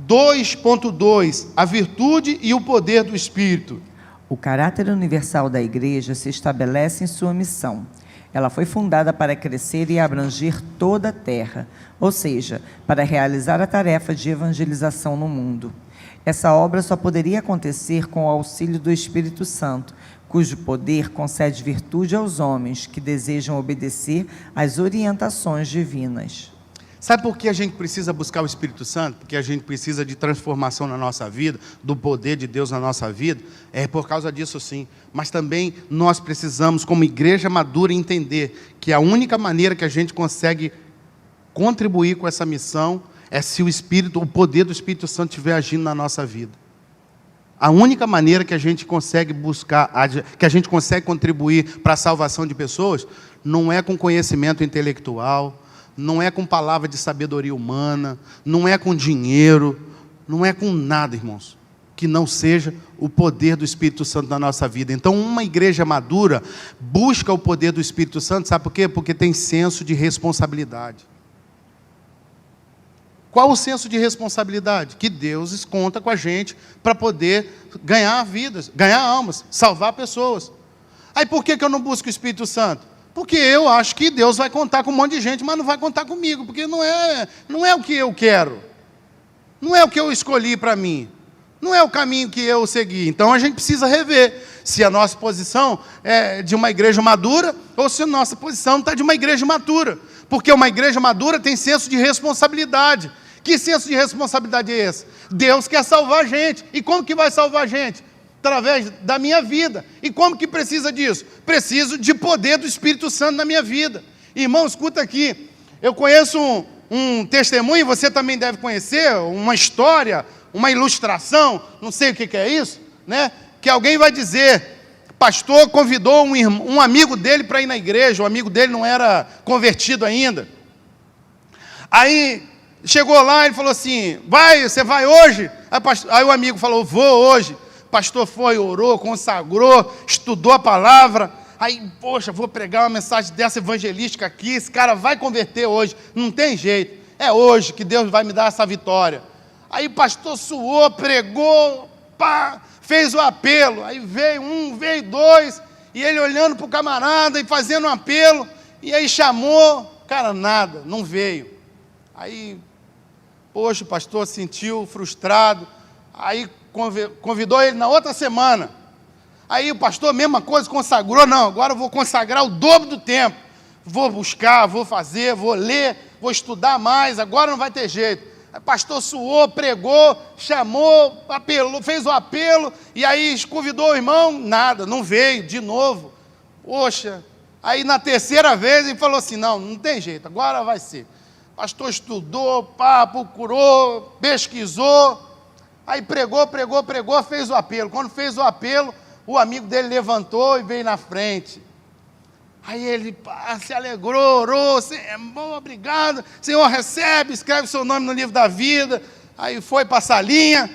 Speaker 1: 2.2, a virtude e o poder do Espírito.
Speaker 2: O caráter universal da igreja se estabelece em sua missão. Ela foi fundada para crescer e abranger toda a terra, ou seja, para realizar a tarefa de evangelização no mundo. Essa obra só poderia acontecer com o auxílio do Espírito Santo, cujo poder concede virtude aos homens que desejam obedecer às orientações divinas.
Speaker 1: Sabe por que a gente precisa buscar o Espírito Santo? Porque a gente precisa de transformação na nossa vida, do poder de Deus na nossa vida. É por causa disso sim. Mas também nós precisamos, como igreja madura, entender que a única maneira que a gente consegue contribuir com essa missão é se o poder do Espírito Santo estiver agindo na nossa vida. A única maneira que a gente consegue buscar, que a gente consegue contribuir para a salvação de pessoas, não é com conhecimento intelectual, não é com palavra de sabedoria humana, não é com dinheiro, não é com nada, irmãos, que não seja o poder do Espírito Santo na nossa vida. Então, uma igreja madura busca o poder do Espírito Santo, sabe por quê? Porque tem senso de responsabilidade. Qual o senso de responsabilidade? Que Deus conta com a gente para poder ganhar vidas, ganhar almas, salvar pessoas. Aí por que eu não busco o Espírito Santo? Porque eu acho que Deus vai contar com um monte de gente, mas não vai contar comigo, porque não é o que eu quero, não é o que eu escolhi para mim, não é o caminho que eu segui. Então a gente precisa rever se a nossa posição é de uma igreja madura ou se a nossa posição está de uma igreja imatura. Porque uma igreja madura tem senso de responsabilidade. Que senso de responsabilidade é esse? Deus quer salvar a gente. E como que vai salvar a gente? Através da minha vida. E como que precisa disso? Preciso de poder do Espírito Santo na minha vida. Irmão, escuta aqui. Eu conheço um testemunho, você também deve conhecer, uma história, uma ilustração, não sei o que é isso, né? Que alguém vai dizer, pastor convidou um amigo dele para ir na igreja, o amigo dele não era convertido ainda. Aí chegou lá, ele falou assim, você vai hoje? Aí o amigo falou, vou hoje. O pastor foi, orou, consagrou, estudou a palavra. Aí, poxa, vou pregar uma mensagem dessa evangelística aqui, esse cara vai converter hoje. Não tem jeito, é hoje que Deus vai me dar essa vitória. Aí o pastor suou, pregou, pá, fez o apelo. Aí veio um, veio dois, e ele olhando para o camarada e fazendo um apelo. E aí chamou, cara, nada, não veio. Aí, poxa, o pastor sentiu frustrado, aí convidou ele na outra semana. Aí o pastor, mesma coisa, consagrou, não, agora eu vou consagrar o dobro do tempo. Vou buscar, vou fazer, vou ler, vou estudar mais, agora não vai ter jeito. Aí o pastor suou, pregou, chamou, apelou, fez o apelo, e aí convidou o irmão, nada, não veio, de novo. Poxa, aí na terceira vez ele falou assim, não tem jeito, agora vai ser. O pastor estudou, procurou, pesquisou, aí pregou, fez o apelo. Quando fez o apelo, o amigo dele levantou e veio na frente. Aí ele se alegrou, orou, bom, obrigado, Senhor, recebe, escreve seu nome no livro da vida. Aí foi para a salinha,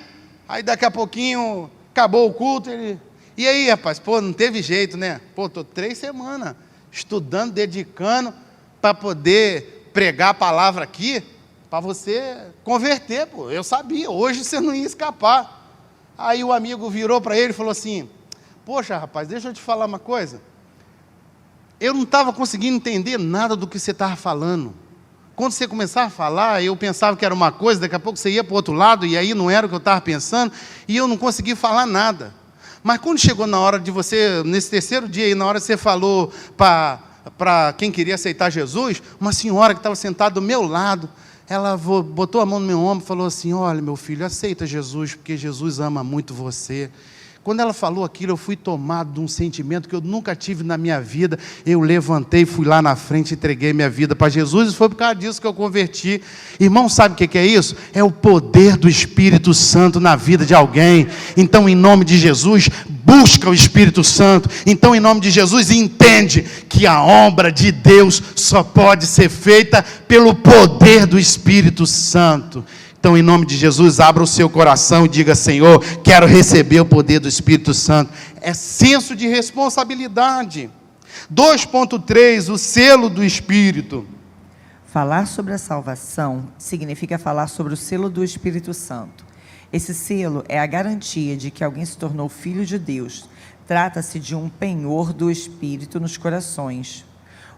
Speaker 1: aí daqui a pouquinho acabou o culto. E aí, rapaz, não teve jeito, né? Estou 3 semanas estudando, dedicando para poder pregar a palavra aqui, para você converter, eu sabia, hoje você não ia escapar. Aí o amigo virou para ele e falou assim, poxa, rapaz, deixa eu te falar uma coisa, eu não estava conseguindo entender nada do que você estava falando. Quando você começava a falar, eu pensava que era uma coisa, daqui a pouco você ia para o outro lado, e aí não era o que eu estava pensando, e eu não conseguia falar nada. Mas quando chegou na hora de você, nesse terceiro dia aí, na hora que você falou para quem queria aceitar Jesus, uma senhora que estava sentada do meu lado, ela botou a mão no meu ombro e falou assim, olha, meu filho, aceita Jesus, porque Jesus ama muito você. Quando ela falou aquilo, eu fui tomado de um sentimento que eu nunca tive na minha vida. Eu levantei, fui lá na frente, entreguei minha vida para Jesus, e foi por causa disso que eu converti. Irmão, sabe o que é isso? É o poder do Espírito Santo na vida de alguém. Então, em nome de Jesus, busca o Espírito Santo. Então, em nome de Jesus, entende que a obra de Deus só pode ser feita pelo poder do Espírito Santo. Então, em nome de Jesus, abra o seu coração e diga, Senhor, quero receber o poder do Espírito Santo. É senso de responsabilidade. 2.3, o selo do Espírito.
Speaker 2: Falar sobre a salvação significa falar sobre o selo do Espírito Santo. Esse selo é a garantia de que alguém se tornou filho de Deus. Trata-se de um penhor do Espírito nos corações.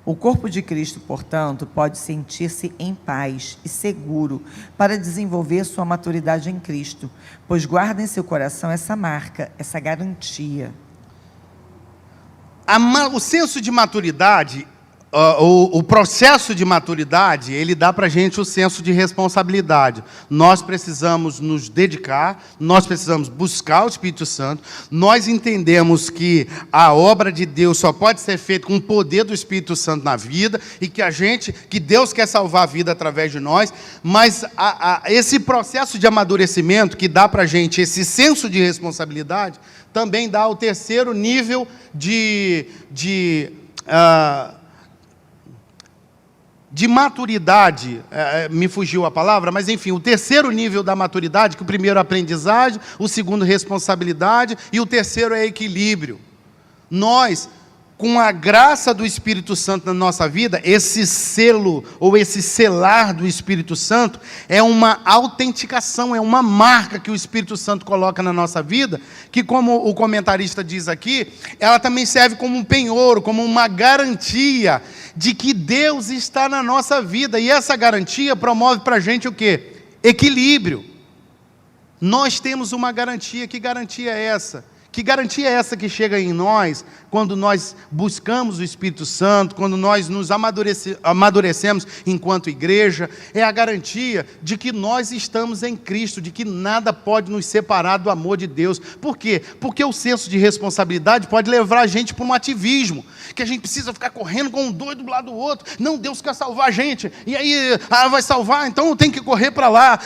Speaker 2: O corpo de Cristo, portanto, pode sentir-se em paz e seguro para desenvolver sua maturidade em Cristo, pois guarda em seu coração essa marca, essa garantia.
Speaker 1: O senso de maturidade, o processo de maturidade, ele dá para a gente o senso de responsabilidade. Nós precisamos nos dedicar, nós precisamos buscar o Espírito Santo, nós entendemos que a obra de Deus só pode ser feita com o poder do Espírito Santo na vida, e que Deus quer salvar a vida através de nós, mas esse processo de amadurecimento que dá para a gente esse senso de responsabilidade, também dá o terceiro nível de maturidade, me fugiu a palavra, mas enfim, o terceiro nível da maturidade, que o primeiro é aprendizagem, o segundo responsabilidade, e o terceiro é equilíbrio. Nós, com a graça do Espírito Santo na nossa vida, esse selo, ou esse selar do Espírito Santo, é uma autenticação, é uma marca que o Espírito Santo coloca na nossa vida, que, como o comentarista diz aqui, ela também serve como um penhor, como uma garantia de que Deus está na nossa vida, e essa garantia promove para a gente o quê? Equilíbrio. Nós temos uma garantia. Que garantia é essa? Que garantia é essa que chega em nós quando nós buscamos o Espírito Santo, quando nós nos amadurecemos enquanto igreja? É a garantia de que nós estamos em Cristo, de que nada pode nos separar do amor de Deus. Por quê? Porque o senso de responsabilidade pode levar a gente para um ativismo, que a gente precisa ficar correndo com um doido do lado do outro. Não, Deus quer salvar a gente, e aí, vai salvar, então eu tenho que correr para lá.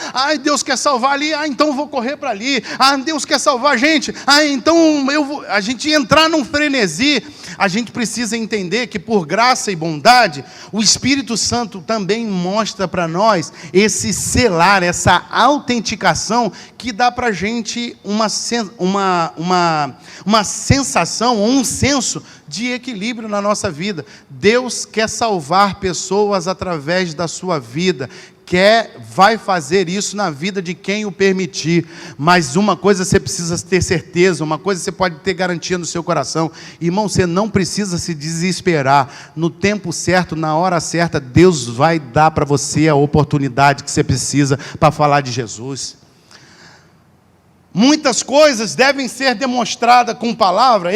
Speaker 1: Deus quer salvar ali, então eu vou correr para ali. Deus quer salvar a gente, então a gente entrar num frenesi. A gente precisa entender que, por graça e bondade, o Espírito Santo também mostra para nós esse selar, essa autenticação que dá para a gente uma sensação, ou um senso de equilíbrio na nossa vida. Deus quer salvar pessoas através da sua vida, vai fazer isso na vida de quem o permitir, mas uma coisa você precisa ter certeza, uma coisa você pode ter garantia no seu coração, irmão, você não precisa se desesperar. No tempo certo, na hora certa, Deus vai dar para você a oportunidade que você precisa para falar de Jesus. Muitas coisas devem ser demonstradas com palavra.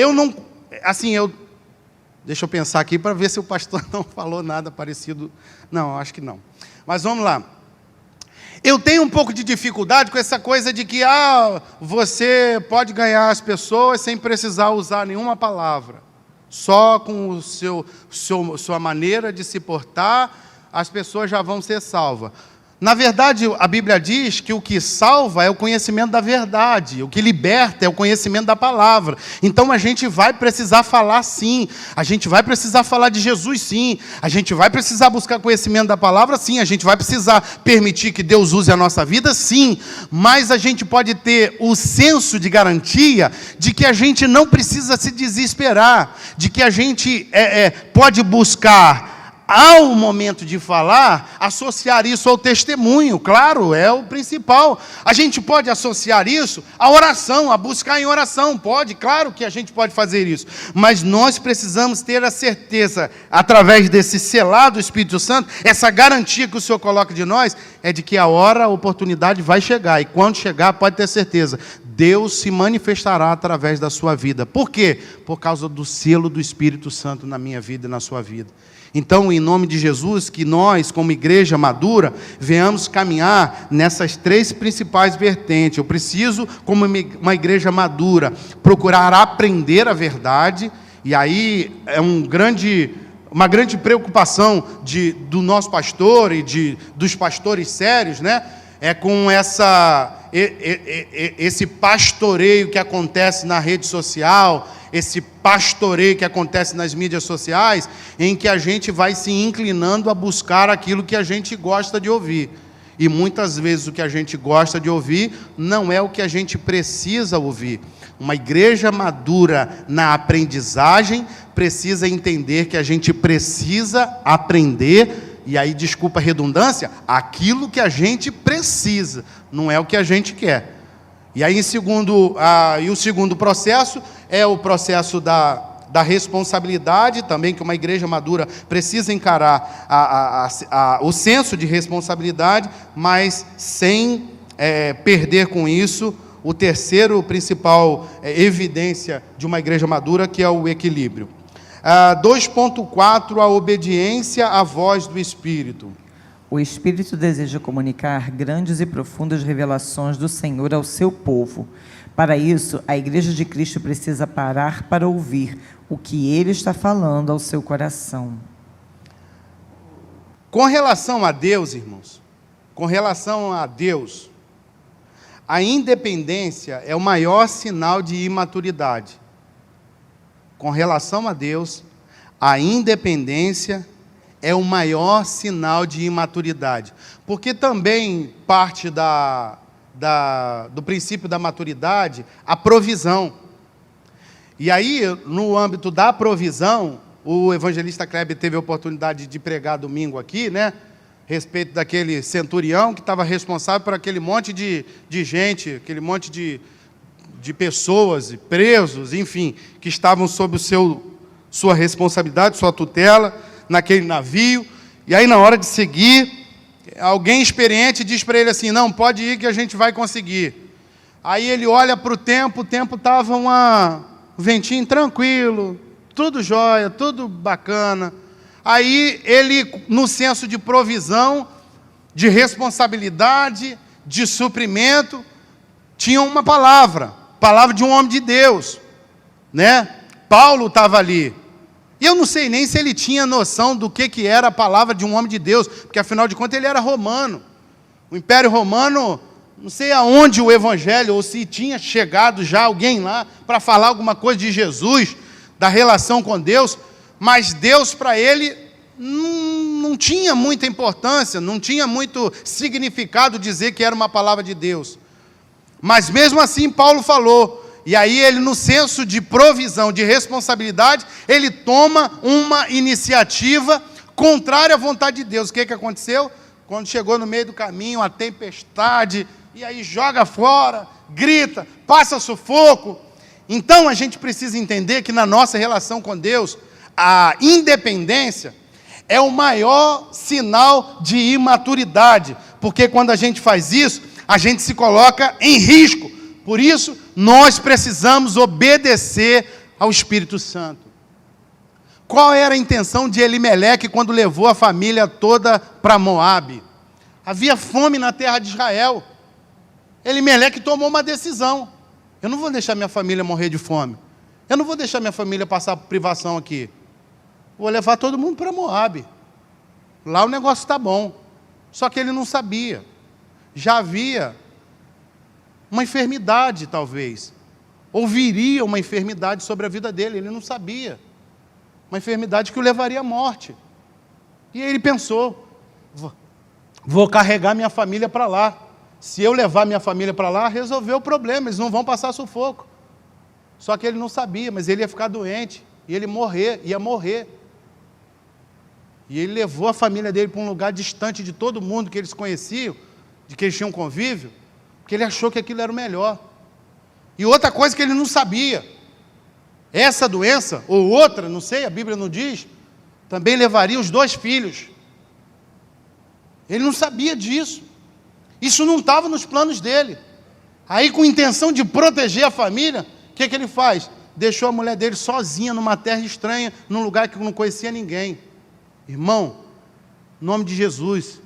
Speaker 1: Deixa eu pensar aqui para ver se o pastor não falou nada parecido. Não, acho que não. Mas vamos lá. Eu tenho um pouco de dificuldade com essa coisa de que você pode ganhar as pessoas sem precisar usar nenhuma palavra. Só com sua maneira de se portar, as pessoas já vão ser salvas. Na verdade, a Bíblia diz que o que salva é o conhecimento da verdade, o que liberta é o conhecimento da palavra. Então a gente vai precisar falar sim, a gente vai precisar falar de Jesus sim, a gente vai precisar buscar conhecimento da palavra sim, a gente vai precisar permitir que Deus use a nossa vida sim, mas a gente pode ter o senso de garantia de que a gente não precisa se desesperar, de que a gente pode buscar, ao momento de falar, associar isso ao testemunho. Claro, é o principal. A gente pode associar isso à oração, a buscar em oração. Pode, claro que a gente pode fazer isso. Mas nós precisamos ter a certeza, através desse selar do Espírito Santo, essa garantia que o Senhor coloca de nós, é de que a oportunidade vai chegar. E quando chegar, pode ter certeza, Deus se manifestará através da sua vida. Por quê? Por causa do selo do Espírito Santo na minha vida e na sua vida. Então, em nome de Jesus, que nós, como igreja madura, venhamos caminhar nessas três principais vertentes. Eu preciso, como uma igreja madura, procurar aprender a verdade, e aí é uma grande preocupação do nosso pastor e dos pastores sérios, né? É com esse pastoreio que acontece na rede social, esse pastoreio que acontece nas mídias sociais, em que a gente vai se inclinando a buscar aquilo que a gente gosta de ouvir. E muitas vezes o que a gente gosta de ouvir não é o que a gente precisa ouvir. Uma igreja madura na aprendizagem precisa entender que a gente precisa aprender, e aí, desculpa a redundância, aquilo que a gente precisa, não é o que a gente quer. E aí, o segundo processo é o processo da responsabilidade, também que uma igreja madura precisa encarar o senso de responsabilidade, mas sem perder com isso o terceiro principal evidência de uma igreja madura, que é o equilíbrio. 2.4, a obediência à voz do Espírito.
Speaker 2: O Espírito deseja comunicar grandes e profundas revelações do Senhor ao seu povo. Para isso, a Igreja de Cristo precisa parar para ouvir o que Ele está falando ao seu coração.
Speaker 1: Com relação a Deus, irmãos, com relação a Deus, a independência é o maior sinal de imaturidade. Com relação a Deus, a independência é o maior sinal de imaturidade. Porque também parte do princípio da maturidade, a provisão. E aí, no âmbito da provisão, o evangelista Kleber teve a oportunidade de pregar domingo aqui, né? A respeito daquele centurião que estava responsável por aquele monte de gente, aquele monte de pessoas, presos, enfim, que estavam sob sua responsabilidade, sua tutela, naquele navio. E aí, na hora de seguir, alguém experiente diz para ele assim: não, pode ir que a gente vai conseguir. Aí ele olha para o tempo estava um ventinho tranquilo, tudo jóia, tudo bacana. Aí ele, no senso de provisão, de responsabilidade, de suprimento, tinha uma palavra de um homem de Deus, né? Paulo estava ali. E eu não sei nem se ele tinha noção do que era a palavra de um homem de Deus, porque afinal de contas ele era romano. O Império Romano, não sei aonde o Evangelho, ou se tinha chegado já alguém lá para falar alguma coisa de Jesus, da relação com Deus, mas Deus para ele não tinha muita importância, não tinha muito significado dizer que era uma palavra de Deus. Mas mesmo assim Paulo falou. E aí ele, no senso de provisão, de responsabilidade, ele toma uma iniciativa contrária à vontade de Deus. O que aconteceu? Quando chegou no meio do caminho, a tempestade, e aí joga fora, grita, passa sufoco. Então a gente precisa entender que na nossa relação com Deus, a independência é o maior sinal de imaturidade, porque quando a gente faz isso, a gente se coloca em risco. Por isso, nós precisamos obedecer ao Espírito Santo. Qual era a intenção de Elimeleque quando levou a família toda para Moabe? Havia fome na terra de Israel. Elimeleque tomou uma decisão: eu não vou deixar minha família morrer de fome. Eu não vou deixar minha família passar por privação aqui. Vou levar todo mundo para Moabe. Lá o negócio está bom. Só que ele não sabia. Já havia uma enfermidade, talvez. Ou viria uma enfermidade sobre a vida dele, ele não sabia. Uma enfermidade que o levaria à morte. E aí ele pensou: vou carregar minha família para lá. Se eu levar minha família para lá, resolveu o problema, eles não vão passar sufoco. Só que ele não sabia, mas ele ia ficar doente, e ele ia morrer. E ele levou a família dele para um lugar distante de todo mundo que eles conheciam, de que eles tinham convívio, porque ele achou que aquilo era o melhor. E outra coisa que ele não sabia: essa doença, ou outra, não sei, a Bíblia não diz, também levaria os 2 filhos. Ele não sabia disso. Isso não estava nos planos dele. Aí, com intenção de proteger a família, o que ele faz? Deixou a mulher dele sozinha numa terra estranha, num lugar que não conhecia ninguém. Irmão, em nome de Jesus,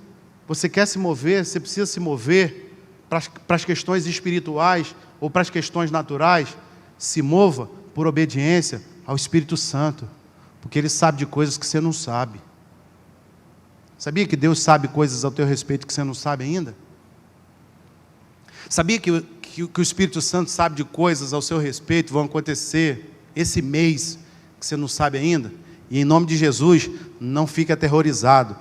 Speaker 1: você quer se mover, você precisa se mover para as questões espirituais ou para as questões naturais. Se mova por obediência ao Espírito Santo, porque Ele sabe de coisas que você não sabe. Sabia que Deus sabe coisas ao teu respeito que você não sabe ainda? Sabia que o Espírito Santo sabe de coisas ao seu respeito que vão acontecer esse mês que você não sabe ainda? E em nome de Jesus, não fique aterrorizado,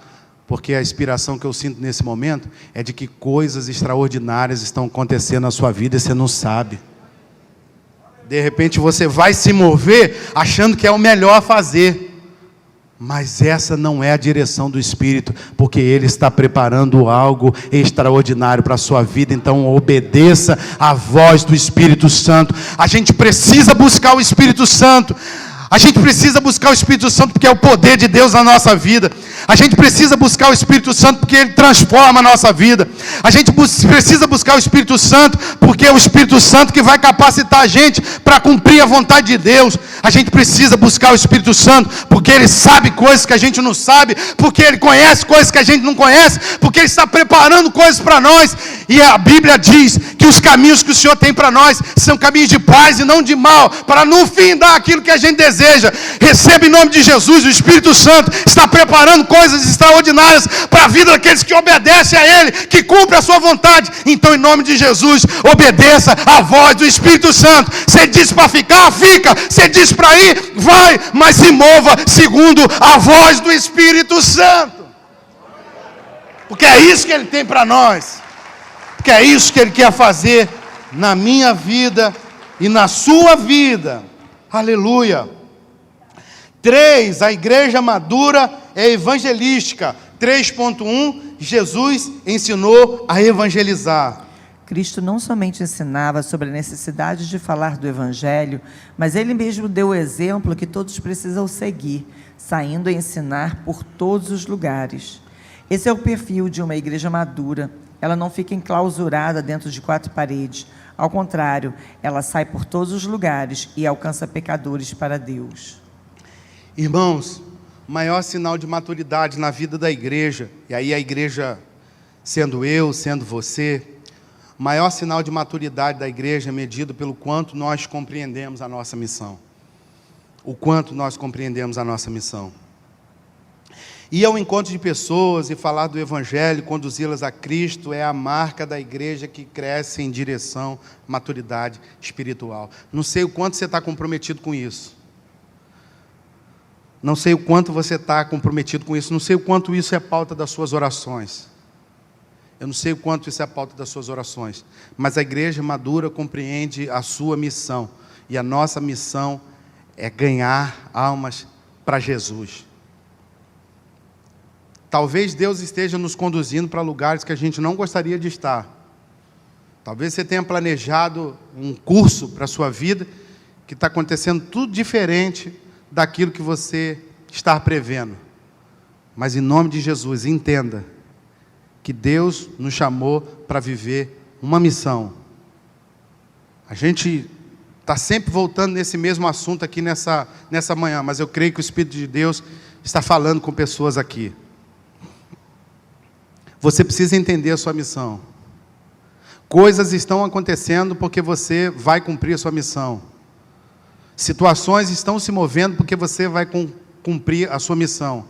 Speaker 1: porque a inspiração que eu sinto nesse momento é de que coisas extraordinárias estão acontecendo na sua vida e você não sabe. De repente você vai se mover achando que é o melhor a fazer. Mas essa não é a direção do Espírito, porque Ele está preparando algo extraordinário para a sua vida. Então obedeça à voz do Espírito Santo. A gente precisa buscar o Espírito Santo. A gente precisa buscar o Espírito Santo porque é o poder de Deus na nossa vida. A gente precisa buscar o Espírito Santo porque ele transforma a nossa vida. A gente precisa buscar o Espírito Santo porque é o Espírito Santo que vai capacitar a gente para cumprir a vontade de Deus. A gente precisa buscar o Espírito Santo porque ele sabe coisas que a gente não sabe, porque ele conhece coisas que a gente não conhece, porque ele está preparando coisas para nós. E a Bíblia diz que os caminhos que o Senhor tem para nós são caminhos de paz e não de mal, para no fim dar aquilo que a gente deseja. Receba em nome de Jesus. O Espírito Santo está preparando coisas extraordinárias para a vida daqueles que obedecem a Ele, que cumprem a sua vontade. Então, em nome de Jesus, obedeça a voz do Espírito Santo. Se Ele disse para ficar, fica. Se Ele disse para ir, vai. Mas se mova segundo a voz do Espírito Santo. Porque é isso que Ele tem para nós. Porque é isso que Ele quer fazer na minha vida e na sua vida. Aleluia. 3, a igreja madura é evangelística. 3.1, Jesus ensinou a evangelizar.
Speaker 2: Cristo não somente ensinava sobre a necessidade de falar do Evangelho, mas Ele mesmo deu o exemplo que todos precisam seguir, saindo a ensinar por todos os lugares. Esse é o perfil de uma igreja madura. Ela não fica enclausurada dentro de 4 paredes. Ao contrário, ela sai por todos os lugares e alcança pecadores para Deus.
Speaker 1: Irmãos, o maior sinal de maturidade na vida da igreja, e aí a igreja sendo eu, sendo você, o maior sinal de maturidade da igreja é medido pelo quanto nós compreendemos a nossa missão. O quanto nós compreendemos a nossa missão. Ir ao encontro de pessoas e falar do Evangelho, conduzi-las a Cristo, é a marca da igreja que cresce em direção à maturidade espiritual. Não sei o quanto você está comprometido com isso. Não sei o quanto você está comprometido com isso. Não sei o quanto isso é pauta das suas orações. Eu não sei o quanto isso é pauta das suas orações. Mas a igreja madura compreende a sua missão. E a nossa missão é ganhar almas para Jesus. Talvez Deus esteja nos conduzindo para lugares que a gente não gostaria de estar. Talvez você tenha planejado um curso para a sua vida que está acontecendo tudo diferente daquilo que você está prevendo. Mas em nome de Jesus, entenda que Deus nos chamou para viver uma missão. A gente está sempre voltando nesse mesmo assunto aqui nessa manhã, mas eu creio que o Espírito de Deus está falando com pessoas aqui. Você precisa entender a sua missão. Coisas estão acontecendo porque você vai cumprir a sua missão. Situações estão se movendo porque você vai cumprir a sua missão.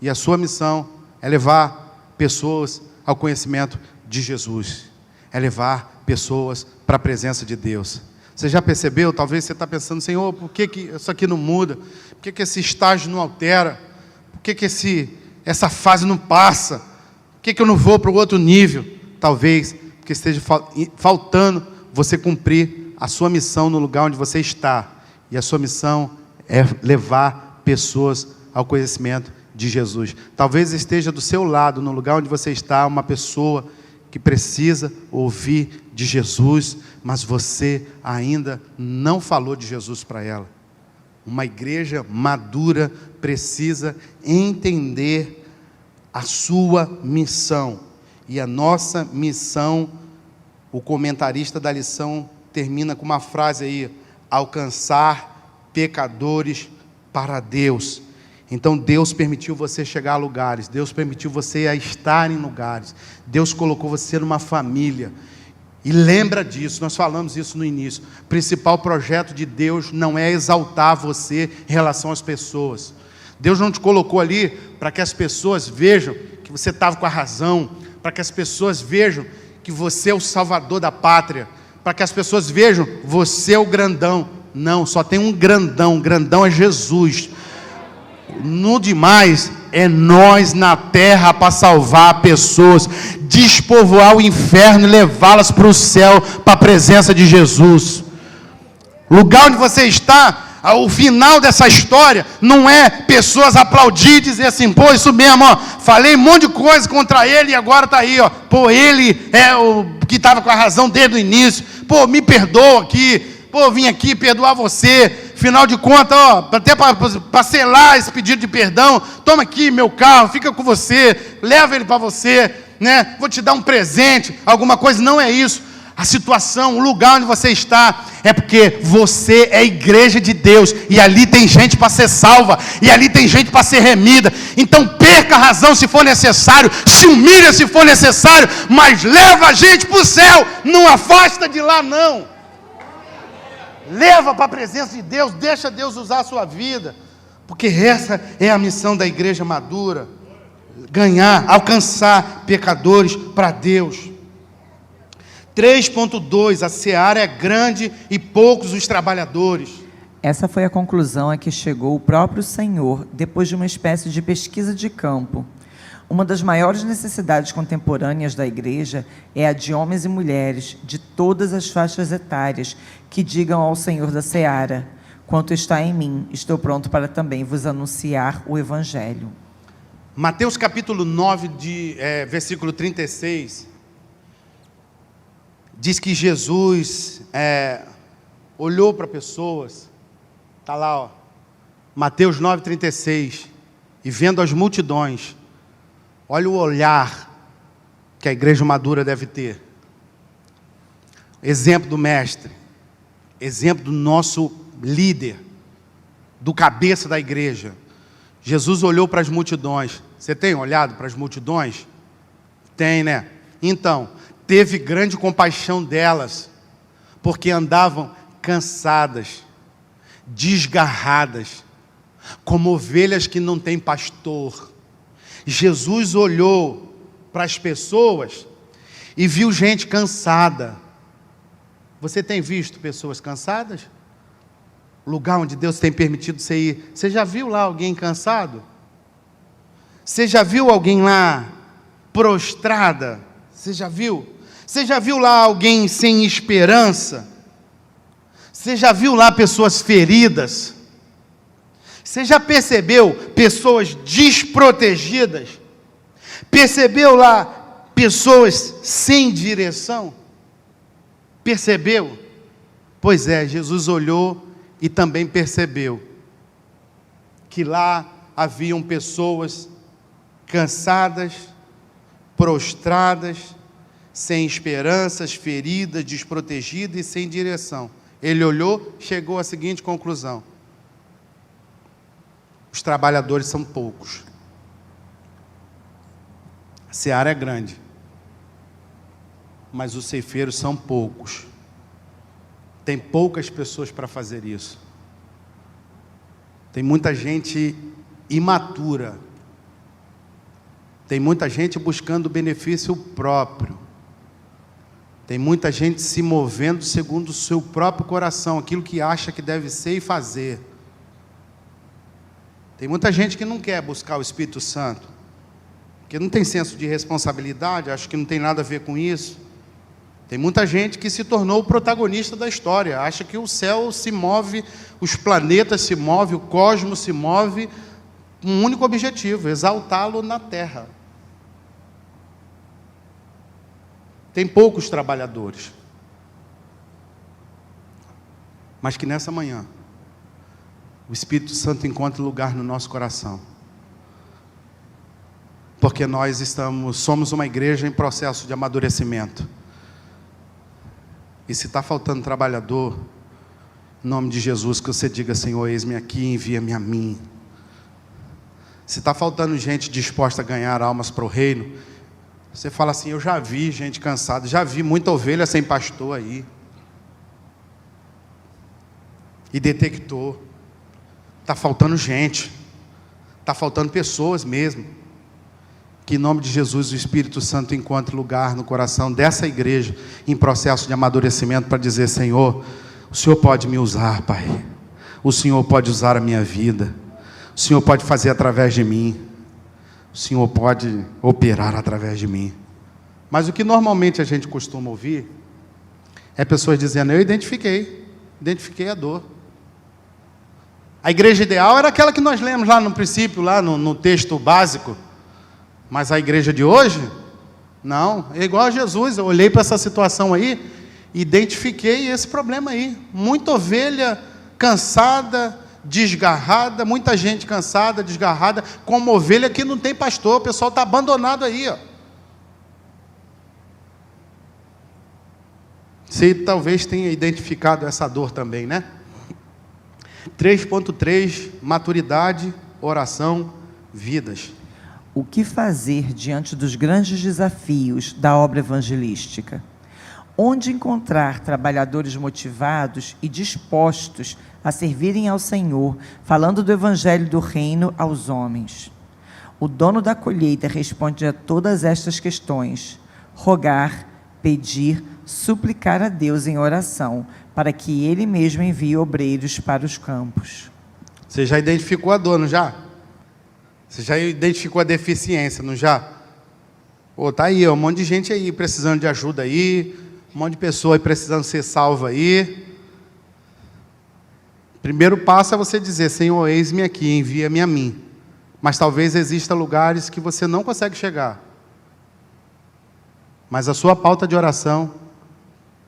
Speaker 1: E a sua missão é levar pessoas ao conhecimento de Jesus. É levar pessoas para a presença de Deus. Você já percebeu? Talvez você está pensando, Senhor, por que isso aqui não muda? Por que esse estágio não altera? Por que essa fase não passa? Por que eu não vou para o outro nível? Talvez porque esteja faltando você cumprir a sua missão no lugar onde você está. E a sua missão é levar pessoas ao conhecimento de Jesus. Talvez esteja do seu lado, no lugar onde você está, uma pessoa que precisa ouvir de Jesus, mas você ainda não falou de Jesus para ela. Uma igreja madura precisa entender a sua missão. E a nossa missão, o comentarista da lição termina com uma frase aí: alcançar pecadores para Deus. Então Deus permitiu você chegar a lugares, Deus permitiu você a estar em lugares, Deus colocou você numa família. E lembra disso, nós falamos isso no início. O principal projeto de Deus não é exaltar você em relação às pessoas. Deus não te colocou ali para que as pessoas vejam que você estava com a razão, para que as pessoas vejam que você é o salvador da pátria, para que as pessoas vejam você é o grandão. Não, só tem um grandão, o grandão é Jesus. No demais, é nós na terra para salvar pessoas, despovoar o inferno e levá-las para o céu, para a presença de Jesus. O lugar onde você está, o final dessa história, não é pessoas aplaudir e dizer assim, pô, isso mesmo, ó, falei um monte de coisa contra ele e agora está aí, ó, pô, ele é o que estava com a razão desde o início, pô, me perdoa aqui, pô, vim aqui perdoar você, final de contas, ó, até para selar esse pedido de perdão, toma aqui meu carro, fica com você, leva ele para você, né? Vou te dar um presente, alguma coisa. Não é isso. A situação, o lugar onde você está, é porque você é a igreja de Deus, e ali tem gente para ser salva, e ali tem gente para ser remida. Então perca a razão se for necessário, se humilha se for necessário, mas leva a gente para o céu, não afasta de lá não. Leva para a presença de Deus, deixa Deus usar a sua vida, porque essa é a missão da igreja madura, ganhar, alcançar pecadores para Deus. 3.2, a seara é grande e poucos os trabalhadores.
Speaker 2: Essa foi a conclusão a que chegou o próprio Senhor, depois de uma espécie de pesquisa de campo. Uma das maiores necessidades contemporâneas da igreja é a de homens e mulheres, de todas as faixas etárias, que digam ao Senhor da seara: quanto está em mim, estou pronto para também vos anunciar o Evangelho.
Speaker 1: Mateus capítulo 9, versículo 36... diz que Jesus olhou para pessoas, está lá, ó, Mateus 9,36, e vendo as multidões, olha o olhar que a igreja madura deve ter. Exemplo do mestre, exemplo do nosso líder, do cabeça da igreja. Jesus olhou para as multidões. Você tem olhado para as multidões? Tem, né? Então, teve grande compaixão delas, porque andavam cansadas, desgarradas, como ovelhas que não têm pastor. Jesus olhou para as pessoas e viu gente cansada. Você tem visto pessoas cansadas? O lugar onde Deus tem permitido você ir. Você já viu lá alguém cansado? Você já viu alguém lá prostrada? Você já viu? Você já viu lá alguém sem esperança? Você já viu lá pessoas feridas? Você já percebeu pessoas desprotegidas? Percebeu lá pessoas sem direção? Percebeu? Pois é, Jesus olhou e também percebeu que lá haviam pessoas cansadas, prostradas, sem esperanças, feridas, desprotegidas e sem direção. Ele olhou, chegou à seguinte conclusão: os trabalhadores são poucos. A seara é grande, mas os ceifeiros são poucos. Tem poucas pessoas para fazer isso. Tem muita gente imatura. Tem muita gente buscando benefício próprio. Tem muita gente se movendo segundo o seu próprio coração, aquilo que acha que deve ser e fazer. Tem muita gente que não quer buscar o Espírito Santo, porque não tem senso de responsabilidade, acha que não tem nada a ver com isso. Tem muita gente que se tornou o protagonista da história, acha que o céu se move, os planetas se movem, o cosmos se move, com um único objetivo: exaltá-lo na terra. Tem poucos trabalhadores, mas que nessa manhã o Espírito Santo encontre lugar no nosso coração, porque nós somos uma igreja em processo de amadurecimento. E se está faltando trabalhador, em nome de Jesus, que você diga: Senhor, eis-me aqui, envia-me a mim. Se está faltando gente disposta a ganhar almas para o reino, você fala assim: eu já vi gente cansada, já vi muita ovelha sem pastor aí. E detectou. Está faltando gente. Está faltando pessoas mesmo. Que em nome de Jesus o Espírito Santo encontre lugar no coração dessa igreja, em processo de amadurecimento, para dizer: Senhor, o Senhor pode me usar, Pai. O Senhor pode usar a minha vida. O Senhor pode fazer através de mim. O Senhor pode operar através de mim. Mas o que normalmente a gente costuma ouvir é pessoas dizendo: eu identifiquei a dor. A igreja ideal era aquela que nós lemos lá no princípio, lá no texto básico. Mas a igreja de hoje, não, é igual a Jesus. Eu olhei para essa situação aí, identifiquei esse problema aí. Muita ovelha cansada, desgarrada, muita gente cansada, desgarrada, como ovelha que não tem pastor, o pessoal está abandonado aí, ó. Você talvez tenha identificado essa dor também, né? 3.3, maturidade, oração, vidas.
Speaker 2: O que fazer diante dos grandes desafios da obra evangelística? Onde encontrar trabalhadores motivados e dispostos a servirem ao Senhor, falando do Evangelho do Reino aos homens? O dono da colheita responde a todas estas questões: rogar, pedir, suplicar a Deus em oração, para que Ele mesmo envie obreiros para os campos.
Speaker 1: Você já identificou a dor, não já? Você já identificou a deficiência, não já? Pô, tá aí, ó, um monte de gente aí precisando de ajuda aí, um monte de pessoa aí precisando ser salva aí. Primeiro passo é você dizer: Senhor, eis-me aqui, envia-me a mim. Mas talvez exista lugares que você não consegue chegar. Mas a sua pauta de oração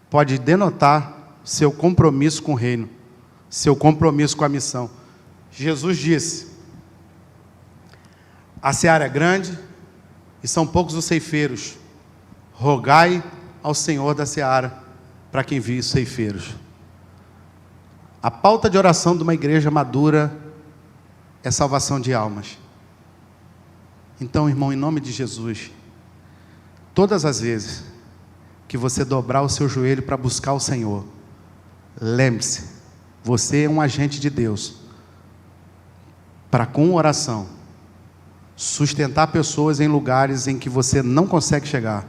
Speaker 1: pode denotar seu compromisso com o reino, seu compromisso com a missão. Jesus disse: a seara é grande e são poucos os ceifeiros. Rogai ao Senhor da seara para que envie os ceifeiros. A pauta de oração de uma igreja madura é salvação de almas. Então, irmão, em nome de Jesus, todas as vezes que você dobrar o seu joelho para buscar o Senhor, lembre-se, você é um agente de Deus para, com oração, sustentar pessoas em lugares em que você não consegue chegar.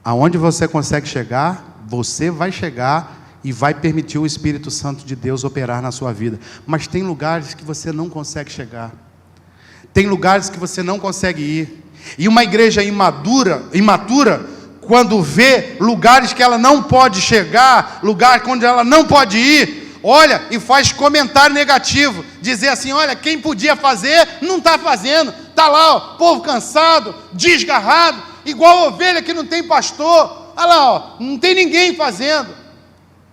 Speaker 1: Aonde você consegue chegar, você vai chegar e vai permitir o Espírito Santo de Deus operar na sua vida. Mas tem lugares que você não consegue chegar. Tem lugares que você não consegue ir. E uma igreja imatura, quando vê lugares que ela não pode chegar, lugar onde ela não pode ir, olha e faz comentário negativo, dizer assim: olha, quem podia fazer, não está fazendo, está lá, ó, povo cansado, desgarrado, igual ovelha que não tem pastor, olha lá, ó, não tem ninguém fazendo.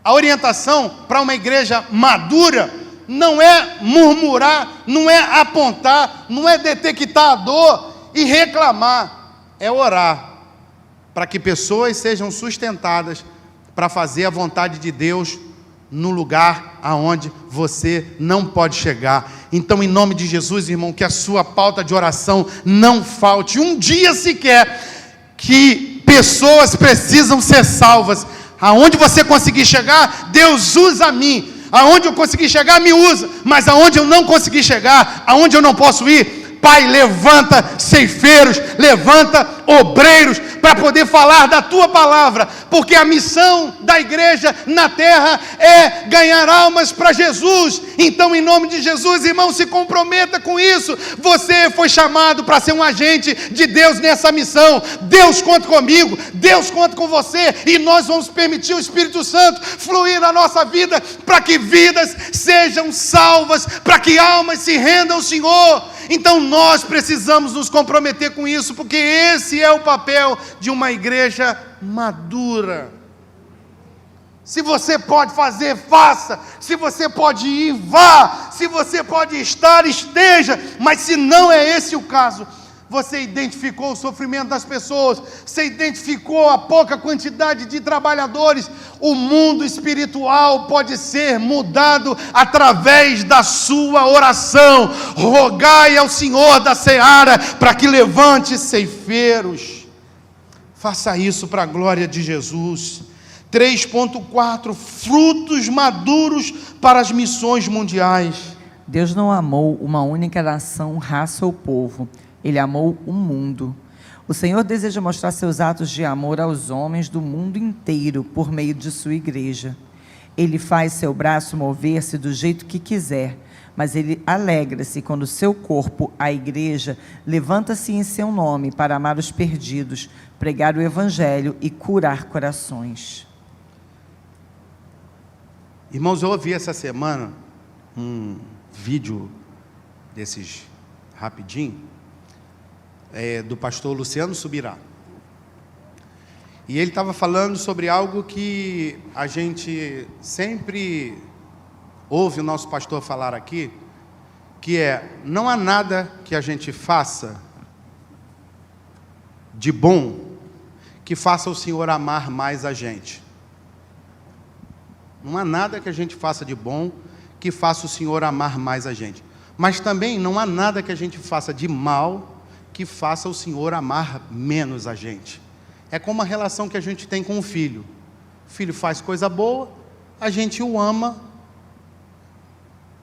Speaker 1: A orientação para uma igreja madura não é murmurar, não é apontar, não é detectar a dor e reclamar, é orar, para que pessoas sejam sustentadas para fazer a vontade de Deus no lugar aonde você não pode chegar. Então, em nome de Jesus, irmão, que a sua pauta de oração não falte um dia sequer, que pessoas precisam ser salvas. Aonde você conseguir chegar, Deus usa a mim. Aonde eu conseguir chegar, me usa. Mas aonde eu não conseguir chegar, aonde eu não posso ir, Pai, levanta ceifeiros, levanta obreiros para poder falar da tua palavra, porque a missão da igreja na terra é ganhar almas para Jesus. Então, em nome de Jesus, irmão, se comprometa com isso. Você foi chamado para ser um agente de Deus nessa missão. Deus conta comigo, Deus conta com você, e nós vamos permitir o Espírito Santo fluir na nossa vida, para que vidas sejam salvas, para que almas se rendam ao Senhor. Então nós precisamos nos comprometer com isso, porque esse é o papel de uma igreja madura. Se você pode fazer, faça. Se você pode ir, vá. Se você pode estar, esteja. Mas se não é esse o caso, você identificou o sofrimento das pessoas, você identificou a pouca quantidade de trabalhadores, o mundo espiritual pode ser mudado através da sua oração. Rogai ao Senhor da seara para que levante ceifeiros. Faça isso para a glória de Jesus. 3.4, frutos maduros para as missões mundiais.
Speaker 2: Deus não amou uma única nação, raça ou povo. Ele amou o mundo. O Senhor deseja mostrar seus atos de amor aos homens do mundo inteiro por meio de sua igreja. Ele faz seu braço mover-se do jeito que quiser, mas ele alegra-se quando seu corpo, a igreja, levanta-se em seu nome para amar os perdidos, pregar o evangelho e curar corações.
Speaker 1: Irmãos, eu ouvi essa semana um vídeo desses rapidinho, do pastor Luciano Subirá. E ele estava falando sobre algo que a gente sempre ouve o nosso pastor falar aqui, que não há nada que a gente faça de bom que faça o Senhor amar mais a gente. Não há nada que a gente faça de bom que faça o Senhor amar mais a gente. Mas também não há nada que a gente faça de mal que faça o Senhor amar menos a gente. É como a relação que a gente tem com o filho. O filho faz coisa boa, a gente o ama.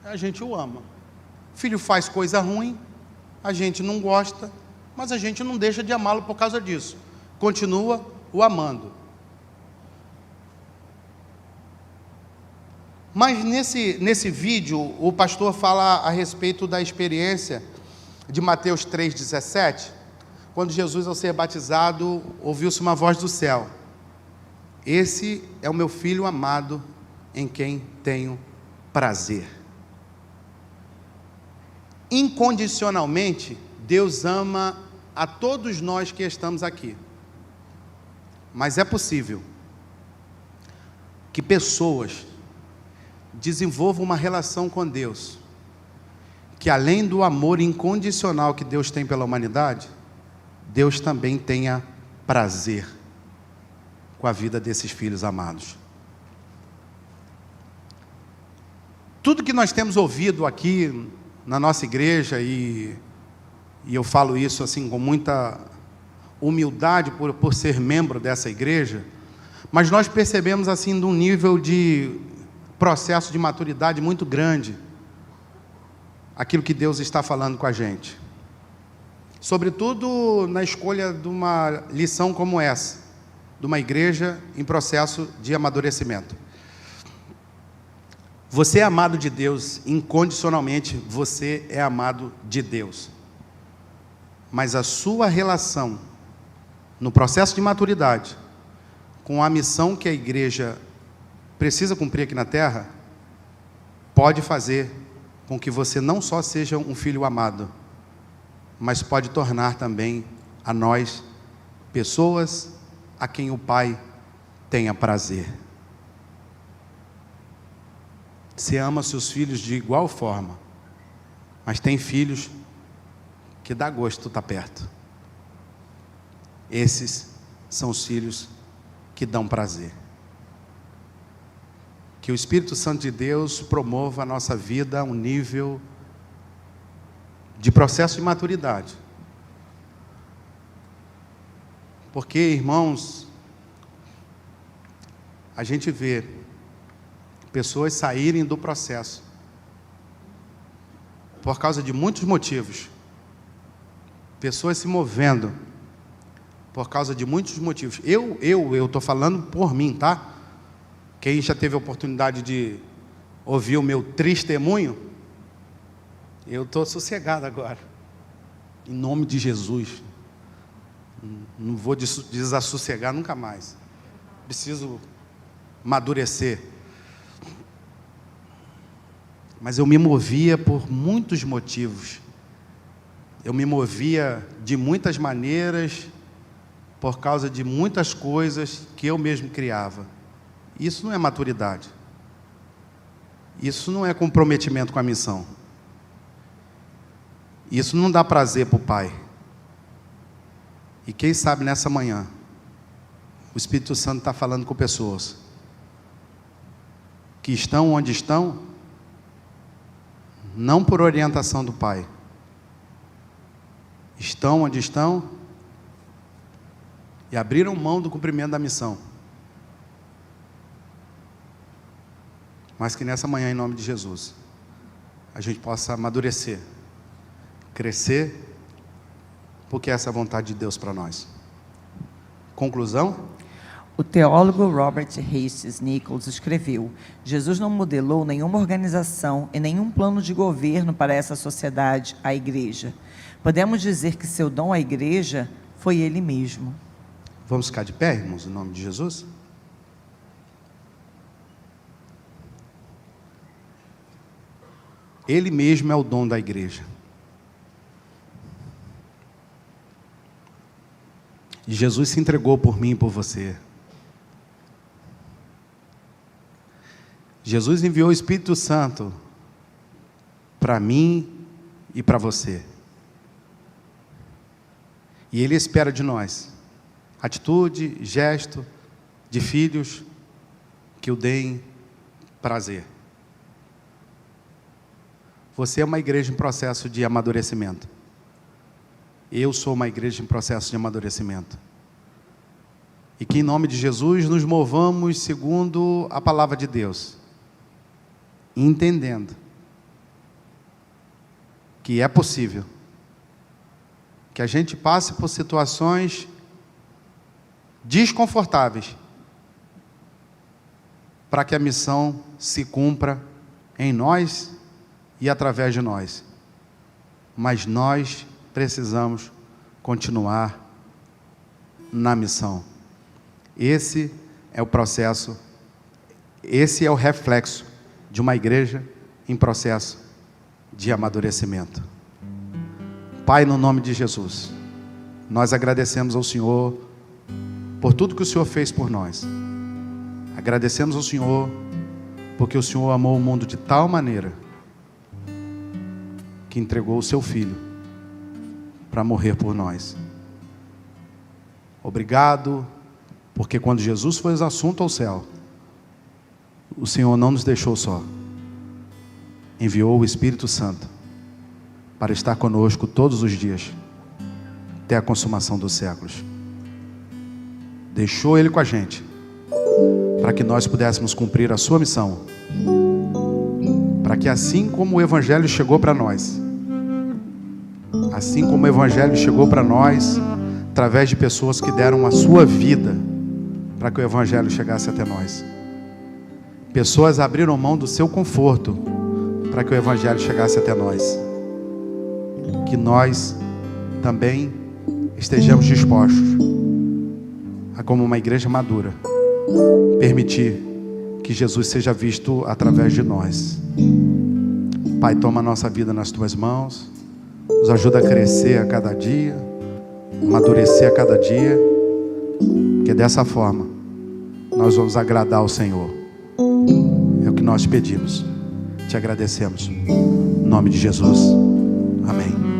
Speaker 1: O filho faz coisa ruim, a gente não gosta, mas a gente não deixa de amá-lo por causa disso. Continua o amando. Mas nesse vídeo, o pastor fala a respeito da experiência de Mateus 3,17, quando Jesus, ao ser batizado, ouviu-se uma voz do céu: esse é o meu filho amado, em quem tenho prazer. Incondicionalmente, Deus ama a todos nós que estamos aqui. Mas é possível que pessoas desenvolvam uma relação com Deus, que além do amor incondicional que Deus tem pela humanidade, Deus também tenha prazer com a vida desses filhos amados. Tudo que nós temos ouvido aqui na nossa igreja, e eu falo isso assim com muita humildade por ser membro dessa igreja, mas nós percebemos assim de um nível de processo de maturidade muito grande aquilo que Deus está falando com a gente, sobretudo na escolha de uma lição como essa, de uma igreja em processo de amadurecimento. Você é amado de Deus incondicionalmente, você é amado de Deus, mas a sua relação no processo de maturidade com a missão que a igreja precisa cumprir aqui na terra, pode fazer com que você não só seja um filho amado, mas pode tornar também a nós pessoas a quem o Pai tenha prazer. Você ama seus filhos de igual forma, mas tem filhos que dá gosto estar perto. Esses são os filhos que dão prazer. Que o Espírito Santo de Deus promova a nossa vida a um nível de processo de maturidade. Porque, irmãos, a gente vê pessoas saírem do processo por causa de muitos motivos. Pessoas se movendo por causa de muitos motivos. Eu estou falando por mim, tá? Quem já teve a oportunidade de ouvir o meu testemunho, eu estou sossegado agora, em nome de Jesus. Não vou desassossegar nunca mais. Preciso amadurecer. Mas eu me movia por muitos motivos. Eu me movia de muitas maneiras, por causa de muitas coisas que eu mesmo criava. Isso não é maturidade. Isso não é comprometimento com a missão. Isso não dá prazer para o Pai. E quem sabe nessa manhã, o Espírito Santo está falando com pessoas que estão onde estão, não por orientação do Pai. Estão onde estão e abriram mão do cumprimento da missão. Mas que nessa manhã, em nome de Jesus, a gente possa amadurecer, crescer, porque essa é a vontade de Deus para nós. Conclusão?
Speaker 2: O teólogo Robert Hastings Nichols escreveu: Jesus não modelou nenhuma organização e nenhum plano de governo para essa sociedade, a igreja. Podemos dizer que seu dom à igreja foi Ele mesmo.
Speaker 1: Vamos ficar de pé, irmãos, em nome de Jesus? Ele mesmo é o dom da igreja. E Jesus se entregou por mim e por você. Jesus enviou o Espírito Santo para mim e para você. E Ele espera de nós atitude, gesto de filhos que o deem prazer. Você é uma igreja em processo de amadurecimento. Eu sou uma igreja em processo de amadurecimento. E que em nome de Jesus nos movamos segundo a palavra de Deus, entendendo que é possível que a gente passe por situações desconfortáveis para que a missão se cumpra em nós e através de nós. Mas nós precisamos continuar na missão. Esse é o processo, esse é o reflexo de uma igreja em processo de amadurecimento. Pai, no nome de Jesus, nós agradecemos ao Senhor por tudo que o Senhor fez por nós. Agradecemos ao Senhor porque o Senhor amou o mundo de tal maneira que entregou o seu Filho para morrer por nós. Obrigado, porque quando Jesus foi assunto ao céu, o Senhor não nos deixou só. Enviou o Espírito Santo para estar conosco todos os dias, até a consumação dos séculos. Deixou Ele com a gente, para que nós pudéssemos cumprir a sua missão, para que assim como o Evangelho chegou para nós, através de pessoas que deram a sua vida para que o Evangelho chegasse até nós. Pessoas abriram mão do seu conforto para que o Evangelho chegasse até nós. Que nós também estejamos dispostos a, como uma igreja madura, permitir que Jesus seja visto através de nós. Pai, toma a nossa vida nas Tuas mãos, nos ajuda a crescer a cada dia, amadurecer a cada dia, que dessa forma nós vamos agradar ao Senhor. É o que nós pedimos, te agradecemos, em nome de Jesus, amém.